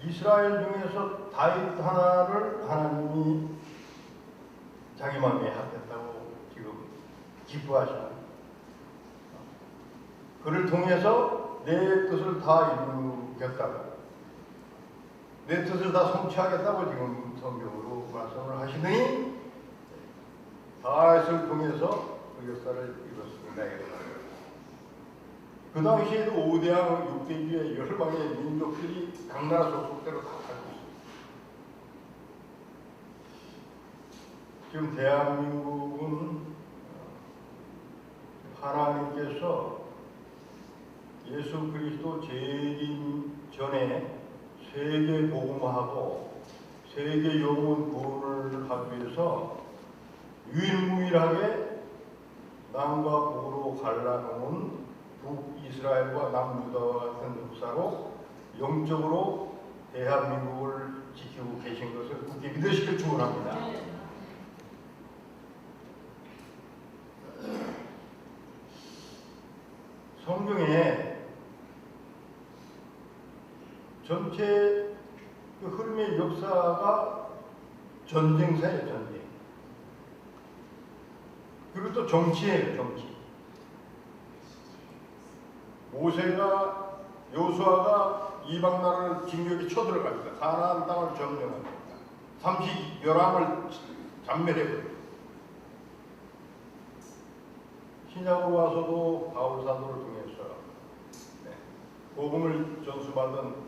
이스라엘 중에서 다윗 하나를 하나님이 자기 마음에 합했다고 지금 기뻐하시고 그를 통해서 내 뜻을 다 이루겠다고 내 뜻을 다 성취하겠다고 지금 성경으로 말씀을 하시더니 다윗을 통해서 그 역사를 이뤘습니다. 그 당시에도 5대왕 6대주의 열방의 민족들이 각 나라 소속대로 다 살고 있습니다. 지금 대한민국은 하나님께서 예수 그리스도 재림 전에 세계 복음화하고 세계 영혼 구원을 하기 위해서 유일무이하게 남과 북으로 갈라놓은 북이스라엘과 남유다와 같은 역사로 영적으로 대한민국을 지키고 계신 것을 굳게 믿으시길 축원합니다. 성경에 전체 그 흐름의 역사가 전쟁사예요, 전쟁. 그리고 또 정치예요, 정치. 모세가 여호수아가 이방 나라를 진격에 쳐들어갑니다. 가나안 땅을 점령합니다. 30열왕을 잔멸해버립니다. 신약으로 와서도 바울 사도를 통해서 복음을 전수받은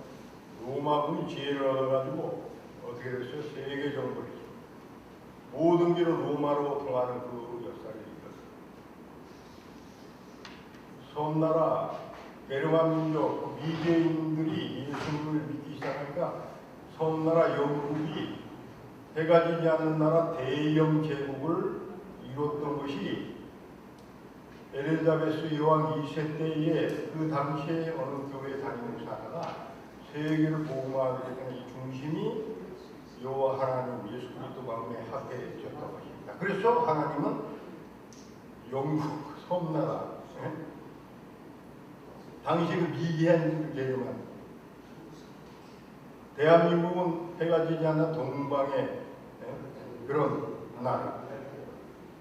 로마군이 지혜를 얻어가지고 어떻게 됐어요? 세계 정복을 했습니다. 모든 길은 로마로 통하는 그 역사를 이뤘습니다. 섬나라 게르만 민족 미개인들이 예수님을 믿기 시작하니까 섬나라 영국이 해가 지지 않는 나라 대영 제국을 이뤘던 것이 엘리자베스 여왕 2세 때에 그 당시에 어느 교회 다니는 사람가 세계를 복음화하기 때문에 이 중심이 여호와 하나님 예수 그리스도 마음에 합해졌다고 하십니다. 그래서 하나님은 영국 섬나라 당시 그 미개한 게르만 대한민국은 해가 지지 않는 동방의 그런 나라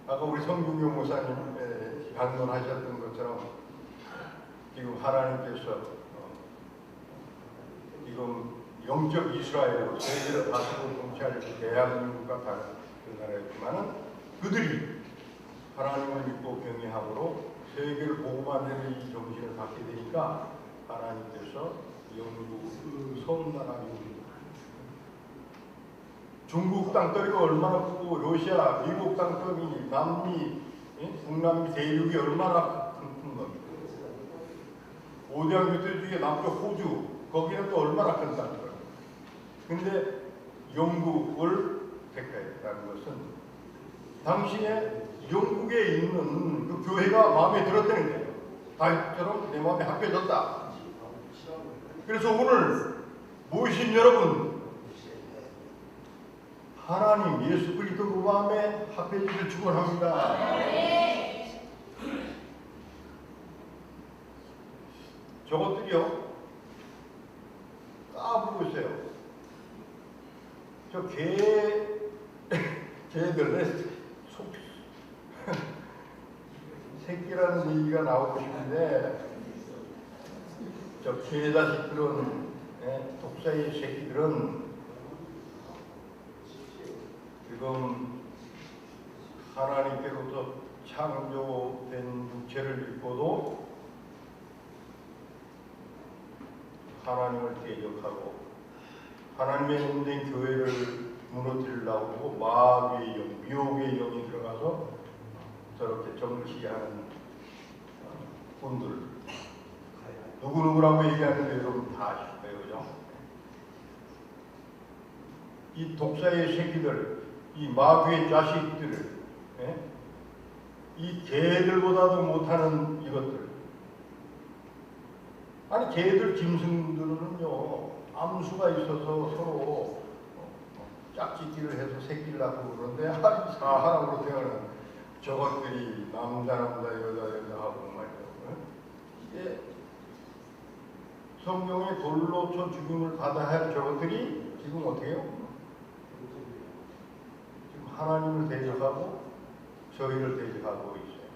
아까 우리 성중교 목사님 강론하셨던 것처럼 지금 하나님께서 지금 영적 이스라엘로 세계를 다스리고 통치할 대한민국과 다른 그 나라였지만은 그들이 하나님을 믿고 경외함으로 세계를 복음하는 이 정신을 갖게 되니까 하나님께서 영국 섬나라 중국 땅덩이가 얼마나 크고 러시아, 미국 땅덩이, 남미, 북남미 대륙이 얼마나 큰 겁니까? 오대양 교토 중에 남쪽 호주 거기는 또 얼마나 큰 땅덩이. 근데 영국을 택했다는 것은 당신의 영국에 있는 그 교회가 마음에 들었다는 거예요. 다윗처럼 내 마음에 합해졌다. 그래서 오늘 모이신 여러분, 하나님 예수 그리스도 그 마음에 합해지기를 축원합니다. 저것들이요, 까불고 있어요. 저 개들의 새끼라는 얘기가 나오고 싶은데, 저 개자식들은, 독사의 새끼들은 지금 하나님께로부터 창조된 육체를 입고도 하나님을 대적하고 하나님의 몸된 교회를 무너뜨리려고 하고 마귀의 영, 미혹의 영이 들어가서 저렇게 정치하는 분들, 누구누구라고 얘기하는데 여러분 다 아실 거예요, 그죠? 이 독사의 새끼들, 이 마귀의 자식들을, 이 개들보다도 못하는 이것들. 아니, 개들 짐승들은요, 암수가 있어서 서로 짝짓기를 해서 새끼를 낳고 그러는데, 사람으로 태어난 저것들이 남자 여자 하고 말이에요. 이게 성경의 돌로 쳐 죽임을 받아야 할 저것들이 지금 어떻게 해요? 지금 하나님을 대적하고 저희를 대적하고 있어요.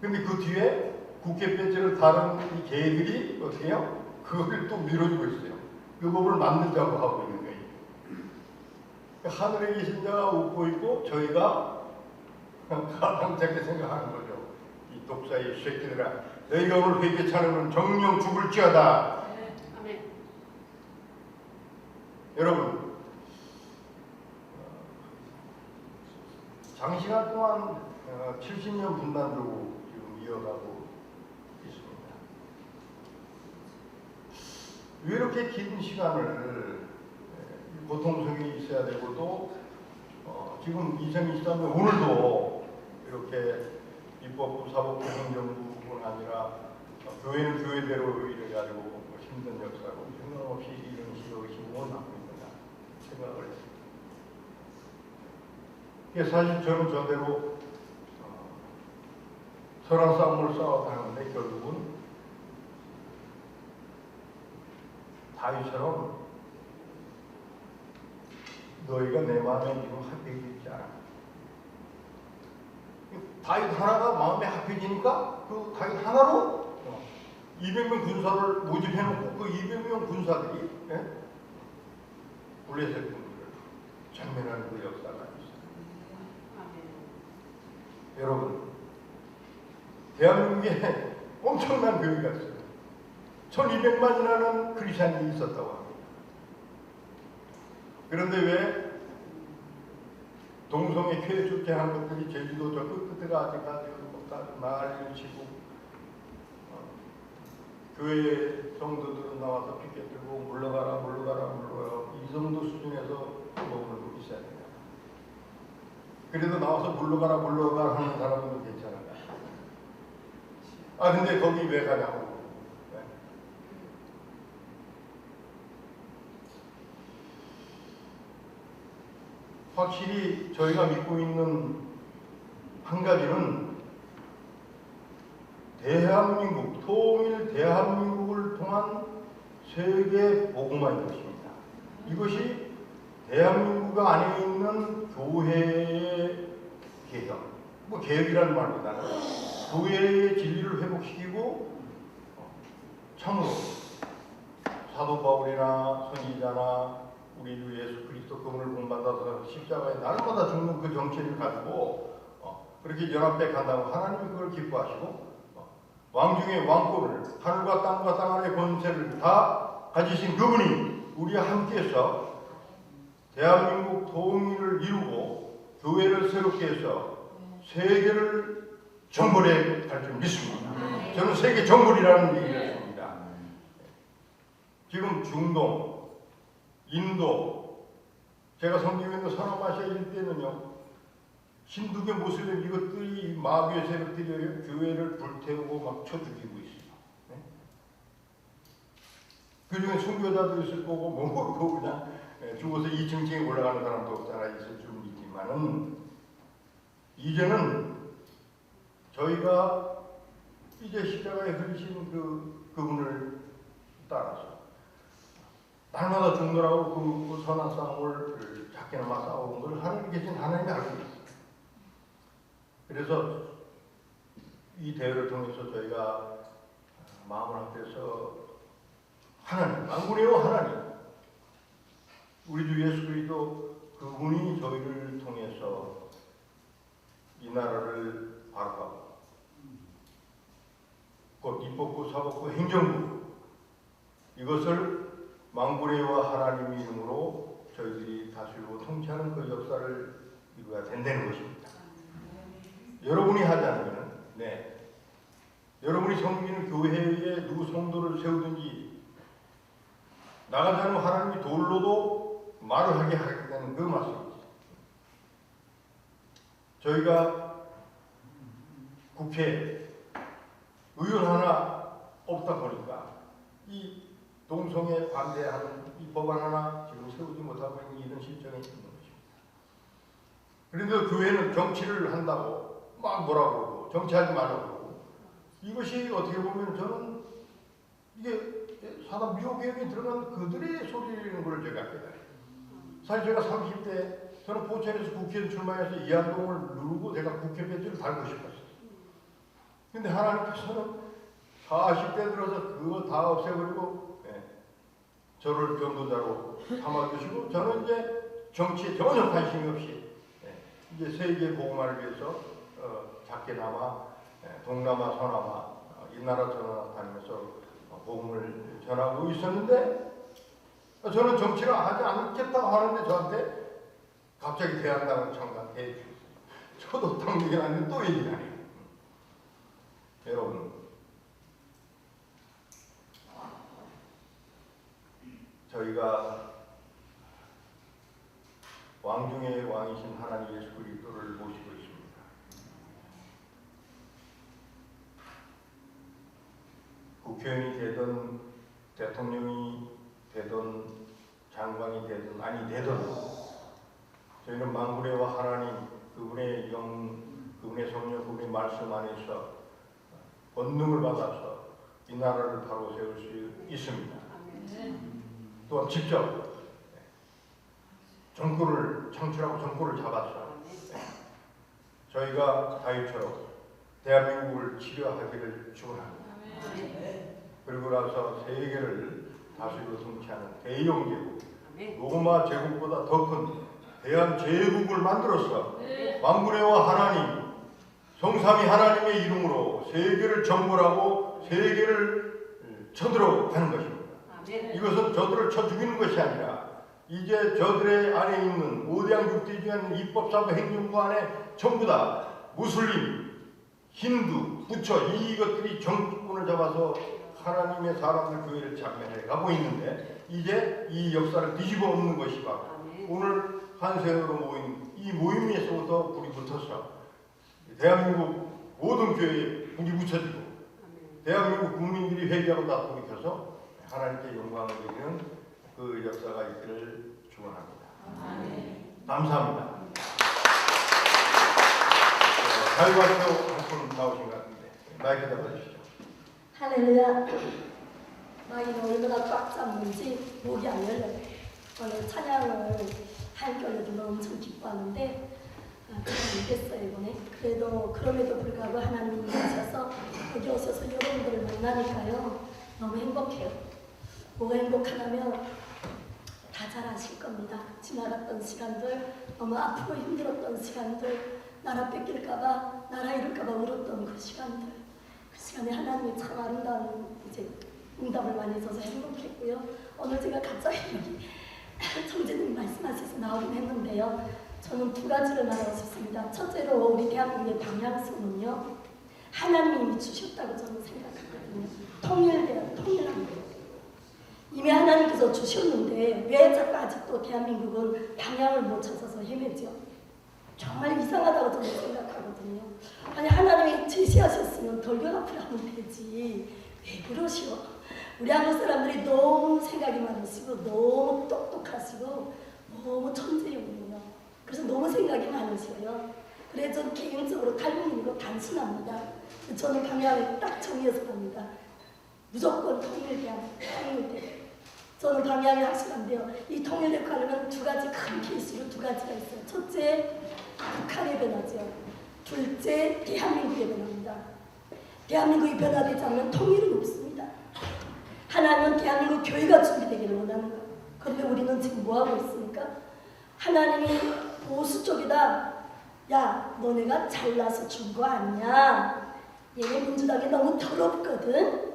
근데 그 뒤에 국회 배지를 다른 이 개들이 어떻게 해요? 그걸 또 밀어주고 있어요. 그 법을 만들자고 하고 있는 거예요. 하늘에 계신 자가 웃고 있고 저희가 가당찮게 생각하는 거죠. 이 독사의 새끼들아, 너희가 오늘 회개치 않으면 정령 죽을지어다. 아멘. 여러분, 장시간 동안 70년 분단으로 지금 이어가고 있습니다. 왜 이렇게 긴 시간을 고통성이 있어야 되고도 지금 2023년 오늘도 이렇게 입법부, 사법부, 행정부뿐 아니라 교회는 교회대로 이래가지고 힘든 역사고 생각없이 이런 시력이 못 남고 있구나 생각을 했습니다. 사실 저는 저대로 설한 싸움을 싸웠다는데 결국은 다윗처럼 너희가 내 마음에 지금 합해져 있지 않아. 다윗 하나가 마음에 합해지니까 그 다윗 하나로 200명 군사를 모집해놓고 그 200명 군사들이 블레셋 군대를 전면하는 그 역사가 있어요. 여러분, 대한민국에 엄청난 교회가 있어요. 1200만이라는 크리스찬이 있었다고 합니다. 그런데 왜 동성애 쾌 축제한 것들이 제주도 저 끝끝에가 아직까지 난리를 치고 교회 성도들은 나와서 피켓 들고 물러가라 이 정도 수준에서 머물고 있어야 된다. 그래도 나와서 물러가라 하는 사람은 괜찮아요. 근데 거기 왜 가냐고. 확실히 저희가 믿고 있는 한 가지는 대한민국, 통일 대한민국을 통한 세계 복음화인 것입니다. 이것이 대한민국 안에 있는 교회의 개혁. 뭐 개혁이라는 말보다는 교회의 진리를 회복시키고 참으로 사도 바울이나 선지자나 우리 주 예수 그리스도 그분을 본받아서 십자가에 날마다 죽는 그 정체를 가지고 그렇게 연합해 간다고 하나님이 그걸 기뻐하시고 왕 중의 왕권을 하늘과 땅과 땅 안의 권세를 다 가지신 그분이 우리와 함께해서 대한민국 통일을 이루고 교회를 새롭게 해서 세계를 정벌해 갈 줄 믿습니다. 저는 세계 정벌이라는 얘기를 했습니다. 지금 중동, 인도, 제가 섬기는 서남아시아 일대는요, 힌두교 모슬림 이것들이 마귀의 세력들이 교회를 불태우고 막 쳐 죽이고 있어요. 네? 그 중에 순교자도 있을 거고, 뭐 그냥 죽어서 2층에 올라가는 사람도 없잖아 있을 줄 믿지만은 이제는 저희가 이제 십자가에 흐르신 그분을 따라서 날마다 죽느라고 그 선한 싸움을 작게나마 싸우는 걸 하늘에 계신 하나님이 알고 있어요. 그래서 이 대회를 통해서 저희가 마음을 합해서 하나님, 만군의 하나님, 우리 주 예수 그리스도 그분이 저희를 통해서 이 나라를 바라보고 곧 입법부, 사법부, 행정부 이것을 만군의 하나님의 이름으로 저희들이 다스리고 통치하는 그 역사를 이루어야 된다는 것입니다. 여러분이 하지 않으면, 여러분이 섬기는 교회에 누구 성도를 세우든지 나가지 않으면 하나님이 돌로도 말을 하게 하겠다는 그 말씀입니다. 저희가 국회에 의원 하나 없다 보니까 이 동성애 반대하는 이 법안 하나 지금 세우지 못하고 있는 이런 실정에 있는 것입니다. 그런데 교회는 정치를 한다고 막 뭐라고 그러고 정치하지 말라고 그러고 이것이 어떻게 보면 저는 이게 사단 미호개혁이 들어간 그들의 소리라는 걸 제가 깨달아요. 사실 제가 30대 저는 포천에서 국회에 출마해서 이한동을 누르고 내가 국회 배지를 달고 싶었어요. 근데 하나님께서는 40대 들어서 그거 다 없애버리고 저를 전도자로 삼아주시고 저는 이제 정치에 전혀 관심이 없이 이제 세계 복음화를 위해서 작게나마 동남아, 서남아 이 나라 저 나라 다니면서 복음을 전하고 있었는데 저는 정치를 하지 않겠다고 하는데 저한테 갑자기 대한당을 창당해 주셨어요. 저도 당연히 아닌데 또 얘기가 아니에요. 여러분 저희가 왕 중의 왕이신 하나님 예수 그리스도를 모시고 있습니다. 국회의원이 되든 대통령이 되든 장관이 되든 아니 되든 저희는 만군의 하나님 그분의 영, 그분의 성령, 그분의 말씀 안에서 권능을 받아서 이 나라를 바로 세울 수 있습니다. 또한 직접 정권을 창출하고 정권을 잡아서 저희가 다윗처럼 대한민국을 치료하기를 축원합니다. 그리고 나서 세계를 다스리고 통치하는 대영제국, 로마 제국보다 더 큰 대한제국을 만들어서 만군의 하나님, 성삼위 하나님의 이름으로 세계를 정벌하고 세계를 쳐들어 가는 것입니다. 이것은 저들을 쳐 죽이는 것이 아니라 이제 저들의 안에 있는 5대양 6대주의 입법사법 행정부 안에 전부 다 무슬림, 힌두, 부처 이것들이 정권을 잡아서 하나님의 사람들 교회를 장면해 가고 있는데 이제 이 역사를 뒤집어 엎는 것이 바로 오늘 한세으로 모인 이 모임에서부터 불이 붙어서 대한민국 모든 교회에 불이 붙여지고 대한민국 국민들이 회개하고 다 돌이켜서 하나님께 영광을 드리는 그 역사가 있기를 축원합니다. 감사합니다. 자유발표 한분 나오신 것 같은데 마이크 잡아주시죠. 할렐루야. 마이는 얼마나 꽉 찼는지 목이 안 열려요. 오늘 찬양을 할 거여도 엄청 기뻐하는데 잘 못했어요 이번에. 그럼에도 불구하고 하나님이 오셔서 여기 오셔서 여러분들을 만나니까요 너무 행복해요. 뭐가 행복하냐면 다 잘 아실 겁니다. 지나갔던 시간들, 너무 아프고 힘들었던 시간들, 나라 뺏길까봐, 나라 잃을까봐 울었던 그 시간들, 그 시간에 하나님이 참 아름다운 응답을 많이 해줘서 행복했고요. 오늘 제가 갑자기 여기 청재님 말씀하셔서 나오긴 했는데요. 저는 두 가지를 말하고 싶습니다. 첫째로 우리 대한민국의 방향성은요, 하나님이 이미 주셨다고 저는 생각하거든요. 통일합니다. 이미 하나님께서 주셨는데 왜 자꾸 아직도 대한민국은 방향을 못 찾아서 헤매죠? 정말 이상하다고 저는 생각하거든요. 아니 하나님이 제시하셨으면 돌격 앞으로 하면 되지 왜 그러시오? 우리 한국 사람들이 너무 생각이 많으시고 너무 똑똑하시고 너무 천재용이에요. 그래서 너무 생각이 많으셔요. 그래서 저는 개인적으로 탈북민이고 단순합니다. 저는 방향을 딱 정해서 갑니다. 무조건 통일대학. 저는 방향이 확실한데요. 이 통일대학 하려면 두 가지 큰 케이스로 두 가지가 있어요. 첫째, 북한의 변화죠. 둘째, 대한민국의 변화입니다. 대한민국이 변화되지 않으면 통일은 없습니다. 하나님은 대한민국 교회가 준비되기를 원하는 거예요. 그런데 우리는 지금 뭐하고 있습니까? 하나님이 보수 쪽에다 야, 너네가 잘나서 준 거 아니야. 얘네 민주당이 너무 더럽거든.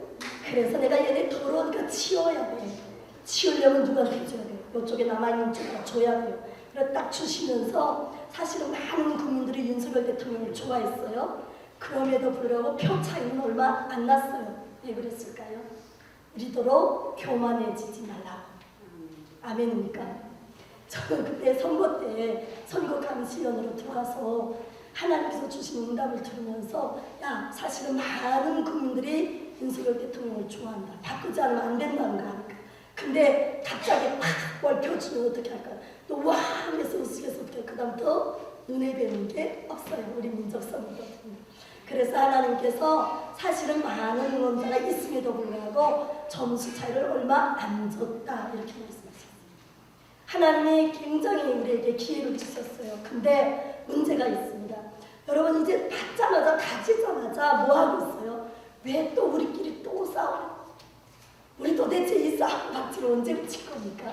그래서 내가 얘네 더러우니까 치워야 돼. 치우려면 누구한테 줘야 돼요? 이쪽에 남아있는 쪽에 줘야 돼요. 그래서 딱 주시면서 사실은 많은 국민들이 윤석열 대통령을 좋아했어요. 그럼에도 불구하고 표 차이는 얼마 안 났어요. 왜 그랬을까요? 이리도록 교만해지지 말라고. 아멘입니까? 저는 그때 선거 때 선거감시위원으로 들어가서 하나님께서 주신 응답을 들으면서 야, 사실은 많은 국민들이 윤석열 대통령을 좋아한다. 바꾸지 않으면 안 된다는 거 아닐까. 근데 갑자기 팍 펴주면 어떻게 할까요? 또 와 하면서 우스개서 어떻게 그 다음부터 눈에 뵈는 게 없어요. 우리 민족선거거든요. 그래서 하나님께서 사실은 많은 응원자가 있음에도 불구하고 점수 차이를 얼마 안 줬다 이렇게 말씀하셨어요. 하나님이 굉장히 우리에게 기회를 주셨어요. 근데 문제가 있습니다. 여러분 이제 받자마자 가지자마자 뭐 하고 있어요? 왜 또 우리끼리 또 싸워? 우리 도대체 이 싸움 박지를 언제 붙일 겁니까?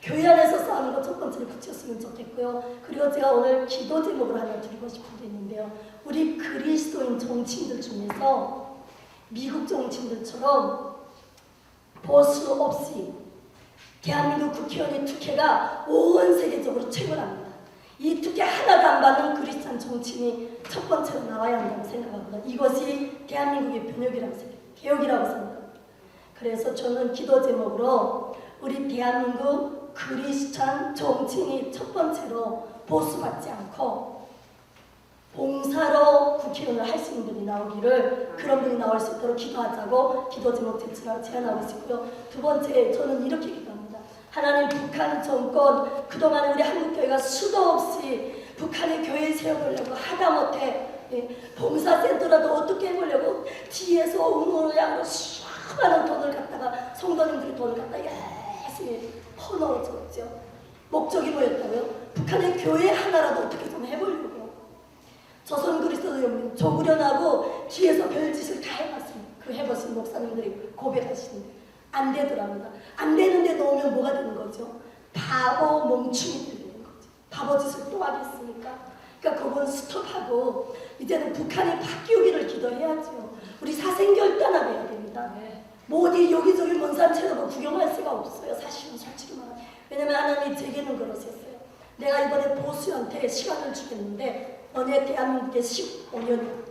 교회 안에서 싸우는 거 첫 번째로 붙였으면 좋겠고요. 그리고 제가 오늘 기도 제목을 하나 드리고 싶은 게 있는데요. 우리 그리스도인 정치인들 중에서 미국 정치인들처럼 보수 없이 대한민국 국회의원의 특혜가 온 세계적으로 최고랍니다. 이 특혜 하나도 안 받는 크리스찬 정치인이 첫 번째로 나와야 한다고 생각합니다. 이것이 대한민국의 변혁이라고 생각해요. 개혁이라고 생각합니다. 그래서 저는 기도 제목으로 우리 대한민국 크리스찬 정치인이 첫 번째로 보수받지 않고 봉사로 국회의원을 할 수 있는 분이 나오기를, 그런 분이 나올 수 있도록 기도하자고 기도 제목 제안하고 싶고요. 두 번째, 저는 이렇게 기도합니다. 하나님, 북한 정권 그동안 우리 한국교회가 수도 없이 북한의 교회 세워보려고 하다못해 봉사센터라도 어떻게 해보려고 뒤에서 응원을 하고 수많은 돈을 갖다가 성도님들이 돈을 갖다가 열심히 퍼넣어줬죠. 목적이 뭐였다고요? 북한의 교회 하나라도 어떻게 좀 해보려고요. 조선 그리스도교 조구련하고 뒤에서 별짓을 다 해봤습니다. 그 해보신 목사님들이 고백하시는데 안 되더랍니다. 안 되는데 놓으면 뭐가 되는 거죠? 바보 멍충이들이 되는 거죠. 바보짓을 또 하겠습니까? 그러니까 그건 스톱하고 이제는 북한이 바뀌기를 기도해야죠. 우리 사생결단을 해야 됩니다. 뭐 어디 여기저기 먼 산 쳐다보고 구경할 수가 없어요. 사실은 솔직히 말하면. 왜냐면 하나님이 제게는 그러셨어요. 내가 이번에 보수한테 시간을 주겠는데 너네 대한민국에 15년,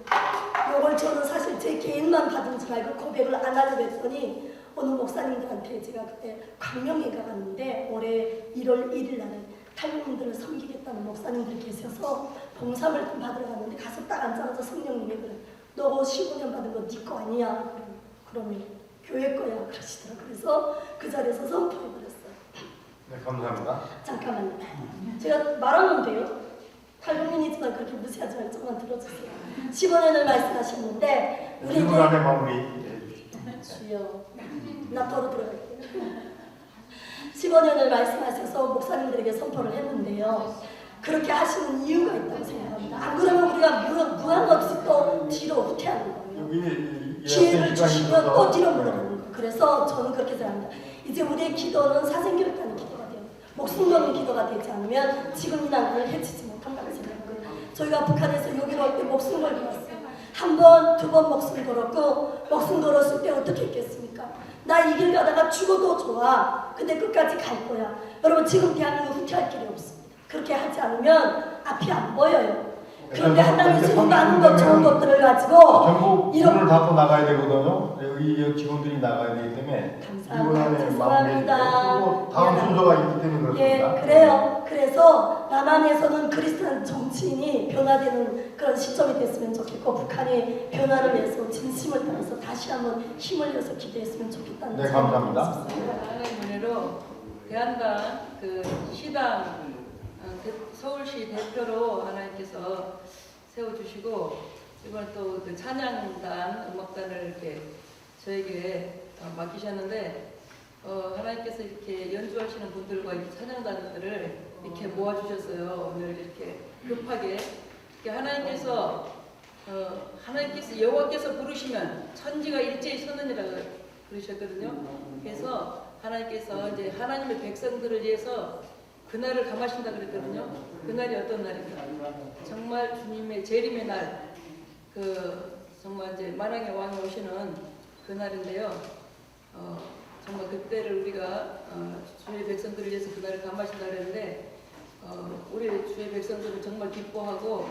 이걸 저는 사실 제 개인만 받은 줄 알고 고백을 안 하려고 했더니 어느 목사님들한테 제가 그때 광명에 가봤는데 올해 1월 1일 날에 탈북민들을 섬기겠다는 목사님들이 계셔서 봉사물품 받으러 갔는데 가서 딱 앉아서 성령님이 그래, 너 15년 받은 거 네 거 아니야? 그러면 교회 거야 그러시더라고요. 그래서 그 자리에서 선포해버렸어요. 네, 감사합니다. 잠깐만요. 제가 말하면 돼요. 탈북민이지만 그렇게 무시하지 말고 조금만 들어주세요. 15년을 말씀하셨는데 우리 1분 안에 마무리해 주시죠. 주여, 나 더러 들어갈게요. 15년을 말씀하셔서 목사님들에게 선포를 했는데요. 그렇게 하시는 이유가 있다고 생각합니다. 안 그러면 우리가 무한 없이 또 뒤로 후퇴하는 거예요. 여기 기회를 주시면 또 뒤로 물러가는 거예요. 그래서 저는 그렇게 생각합니다. 이제 우리의 기도는 사생교육하는 기도가 돼요. 목숨 거는 기도가 되지 않으면 지금 이 나라를 해치지 못한다고 생각합니다. 저희가 북한에서 여기로 올 때 목숨 걸고 왔어요. 한 번, 두 번 목숨 걸었고 목숨 걸었을 때 어떻게 했겠습니까? 나 이 길 가다가 죽어도 좋아. 근데 끝까지 갈 거야. 여러분 지금 대한민국 후퇴할 길이 없습니다. 그렇게 하지 않으면 앞이 안 보여요. 그런데 하나님이 지금 많은 것 좋은 것들을 가지고 전부 이런 문을 닫고 나가야 되거든요. 여기 직원들이 나가야 되기 때문에 감사합니다. 죄송합니다. 그리고 다음 순서가 있기 때문에 예, 그렇습니다. 그래요. 그래서 남한에서는 그리스도인 정치인이 변화되는 그런 시점이 됐으면 좋겠고 북한이 변화를 위해서 진심을 다해서 다시 한번 힘을 내서 기도했으면 좋겠다는 네, 감사합니다. 하나의 문제로 대한당 그 시당 서울시 대표로 하나님께서 세워주시고 이번 또 그 찬양단 음악단을 이렇게 저에게 맡기셨는데 하나님께서 이렇게 연주하시는 분들과 이 찬양단들을 이렇게 모아주셨어요. 오늘 이렇게 급하게 하나님께서 여호와께서 부르시면 천지가 일제히 서느니라고 그러셨거든요. 그래서 하나님께서 이제 하나님의 백성들을 위해서 그날을 감하신다 그랬거든요. 그날이 어떤 날입니까? 정말 주님의 재림의 날, 정말 이제 만왕의 왕이 오시는 그날인데요. 정말 그때를 우리가 주의 백성들을 위해서 그날을 감하신다 그랬는데 우리 주의 백성들은 정말 기뻐하고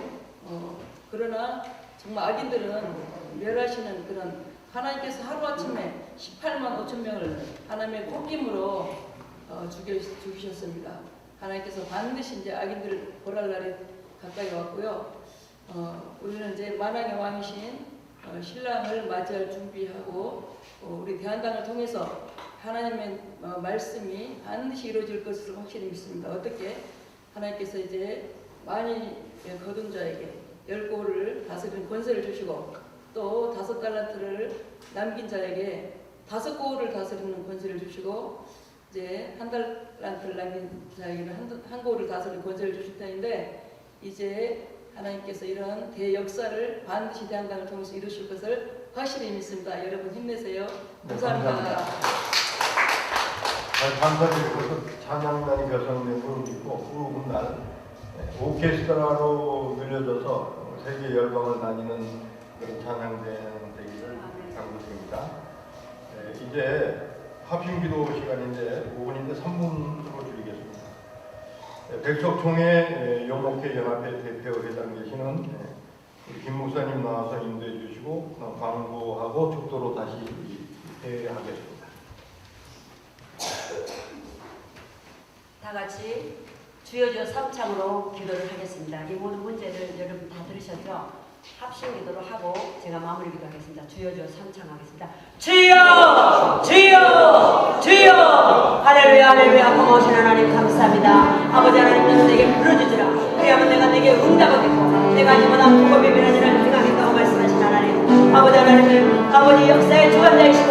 그러나 정말 악인들은 멸하시는 그런 하나님께서 하루아침에 18만 5천 명을 하나님의 콧김으로 죽이셨습니다. 하나님께서 반드시 이제 악인들을 벌할 날이 가까이 왔고요. 우리는 이제 만왕의 왕이신 신랑을 맞이할 준비하고 우리 대한당을 통해서 하나님의 말씀이 반드시 이루어질 것을 확실히 믿습니다. 어떻게? 하나님께서 이제 많이 거둔 자에게 10고를 다스리는 권세를 주시고 또 5달란트를 남긴 자에게 5고를 다스리는 권세를 주시고 이제 1달란트를 남긴 자에게는 한 고를 다스리는 권세를 주실 텐데 이제 하나님께서 이런 대역사를 반드시 대한당을 통해서 이루실 것을 확실히 믿습니다. 여러분 힘내세요. 감사합니다. 감사드리고 찬양단이 결성된 걸 믿고 후날 오케스트라로 늘려져서 세계 열방을 다니는 그런 찬양단 되기를 당부드립니다. 이제 합심기도 시간인데 5분인데 3분으로 줄이겠습니다. 백석총회 용목회 연합회 대표 회장 되시는 김 목사님 나와서 인도해 주시고 광고하고 축도로 다시 회하겠습니다. 다 같이 주여주여 3창으로 기도를 하겠습니다. 이 모든 문제를 여러분 다 들으셨죠? 합심 기도로 하고 제가 마무리 기도하겠습니다. 주여주여 3창 하겠습니다. 주여! 주여! 주여! 할렐루야 할렐루야. 고마우신 하나님 감사합니다. 아버지 하나님 내게 불러주시라. 그래야만 내가 내게 응답하겠고 내가 이보다 보고 비밀하지를 생각했다고 말씀하신 하나님. 아버지 하나님 아버지 역사의 주관자이시고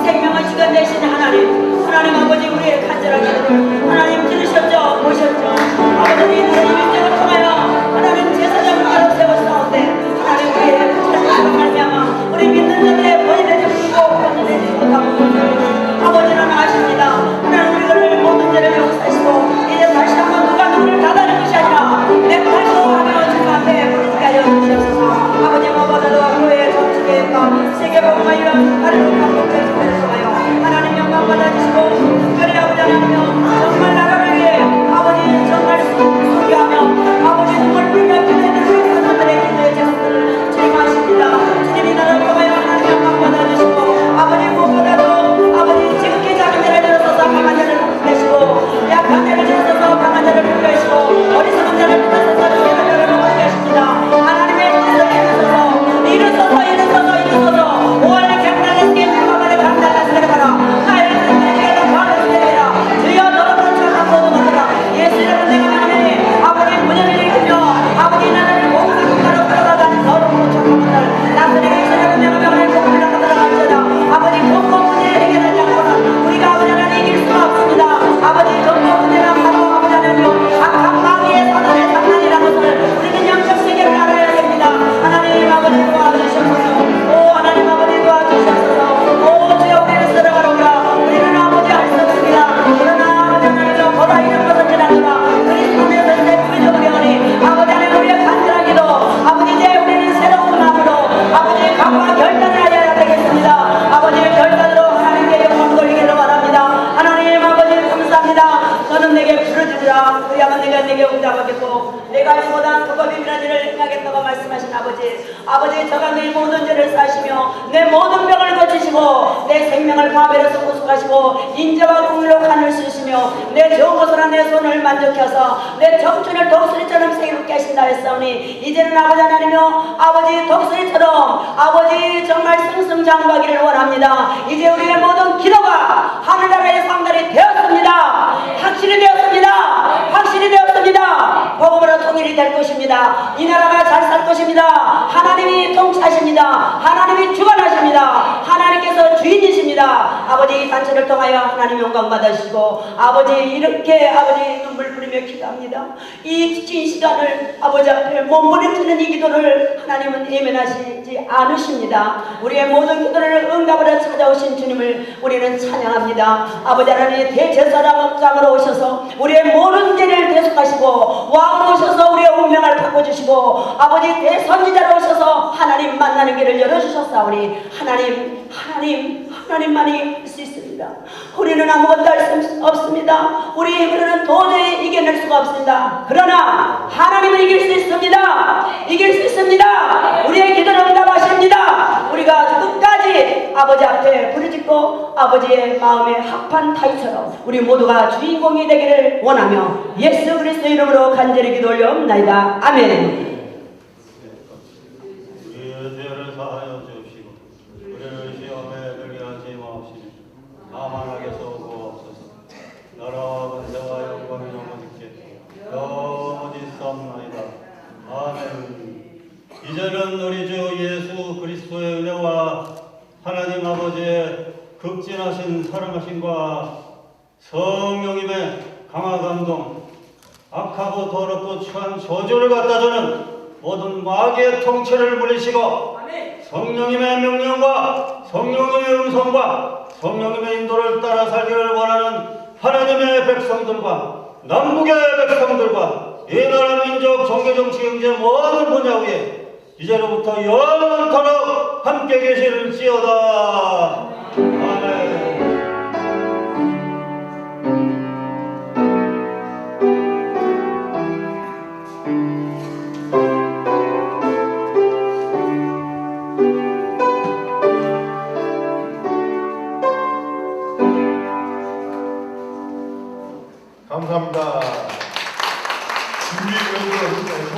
생명의 주관자이신 하나님. 하나님 아버지 우리의 간절한 기도를 하나님 들으셨죠? 보셨죠? 아버지 하나님 일정을 통하여 하나님 제사장을 따로 세우시나온데 하나님 우리의 찬양으로 말미암아 우리 믿는 자들의 번이 되지 못하고 번이 되지 못하고 아버지는 아십니다. 하나님 우리를 모든 죄를 용서하시고 이제 다시 한번 누가 누구를 닫아낼 것이 아니라 내 팔도 하나님 주님 앞에 부르게 하여 주시옵소서. 아버지 무엇보다도 교회의 정치계획과 세계복음과 이런 하나님 감독된 주변을 통하여 하나님 영광 받아주시고 특별히 아버지 하나님 정말 나라를 위해 아버지 정말 소개하며 아버지 정말 불면 그대들을 위해 그들의 기도의 제목들을 주임하십니다. 주님이 나라를 통하여 하나님 영광 받아주시고 아버지 무엇보다도 아버지 지극히 작은 자를 들어서서 강한 자를 내시고 약한 자를 들어서서 강한 자를 불러내시고 어리석은 자를 들어서서 지혜로운 자를 불러내십니다. 하나님의 뜻을 이루소서 오월의 경단의 불가마의 강단을 세려가라. 나의 뜻을 바로 세려라. 주여 너로 천하고 너무하라. 예수 이름으로 내가 하나님 아버지 문제를 일으키며 아버지 나를 모든 국가로 끌어다가 너로 천하고들 나스레가 예수를 내가 명을 복음을 나가들어갈지어다. 아버지 건강 문제를 해결하지 않고는 우리가 아버지 하나님 이길 수가 없습니다. 아버지 건강 문제는 바로 아버지 하나님 악한 마귀의 사단의 아버지 저가 너희 모든 죄를 사시며 내 모든 병을 고치시고 내 생명을 바벨에서 구속하시고 인자와 국률로 간을 쓰시며 내 좋은 것으로 내 손을 만족해서 내 청춘을 독수리처럼 새롭게 하신다 했사오니 이제는 아버지 하나님이여 아버지 독수리처럼 아버지 정말 승승장구하기를 원합니다. 이제 우리의 모든 기도가 하늘나라의 상달이 되었습니다. 확실히 되었습니다. 확실히 되었습니다. 복음으로 통일이 될 것입니다. 이 나라가 잘 살 것입니다. 하나님이 통치하십니다. 하나님이 주관하십니다. 하나님께서 주인이십니다. 아버지 이 단체를 통하여 하나님 영광 받으시고 아버지 이렇게 아버지 눈물 뿌리며 기도합니다. 이 지친 시간을 아버지 앞에 몸부림치는 이 기도를 하나님은 예면하시지 않으십니다. 우리의 모든 기도를 응답으로 찾아오신 주님을 우리는 찬양합니다. 아버지 하나님 대제사장으로 오셔서 우리의 모든 죄를 대속하시고 왕으로 오셔서 우리의 운명을 바꿔주시고 아버지 대선지자로 오셔서 하나님 만나는 길을 열어주셨사오니 하나님만이 할 수 있습니다. 우리는 아무것도 할 수 없습니다. 우리 힘으로는 도저히 이겨낼 수가 없습니다. 그러나 하나님은 이길 수 있습니다. 이길 수 있습니다. 우리의 기도를 응답하십니다. 우리가 끝까지 아버지 앞에 부르짖고 아버지의 마음에 합한 타이처럼 우리 모두가 주인공이 되기를 원하며 예수 그리스도의 이름으로 간절히 기도 올려옵나이다. 아멘. 우리의 죄를 사하여 주옵시고 우리를 시험에 들게 하지 마옵시며 다만 악에서 구하옵소서. 나라와 권세와 영광이 영원히 어디서옵나이다. 아멘. 이제는 우리 주 예수 그리스도의 은혜와 하나님 아버지의 극진하신 사랑하심과 성령님의 강화 감동, 악하고 더럽고 추한 저주를 갖다주는 모든 마귀의 통치를 물리시고 성령님의 명령과 성령님의 음성과 성령님의 인도를 따라 살기를 원하는 하나님의 백성들과 남북의 백성들과 이 나라 민족 종교 정치 경제 모든 분야 위에 이제로부터 영원토록 함께 계실지어다. 아멘. 감사합니다. 준비위원들은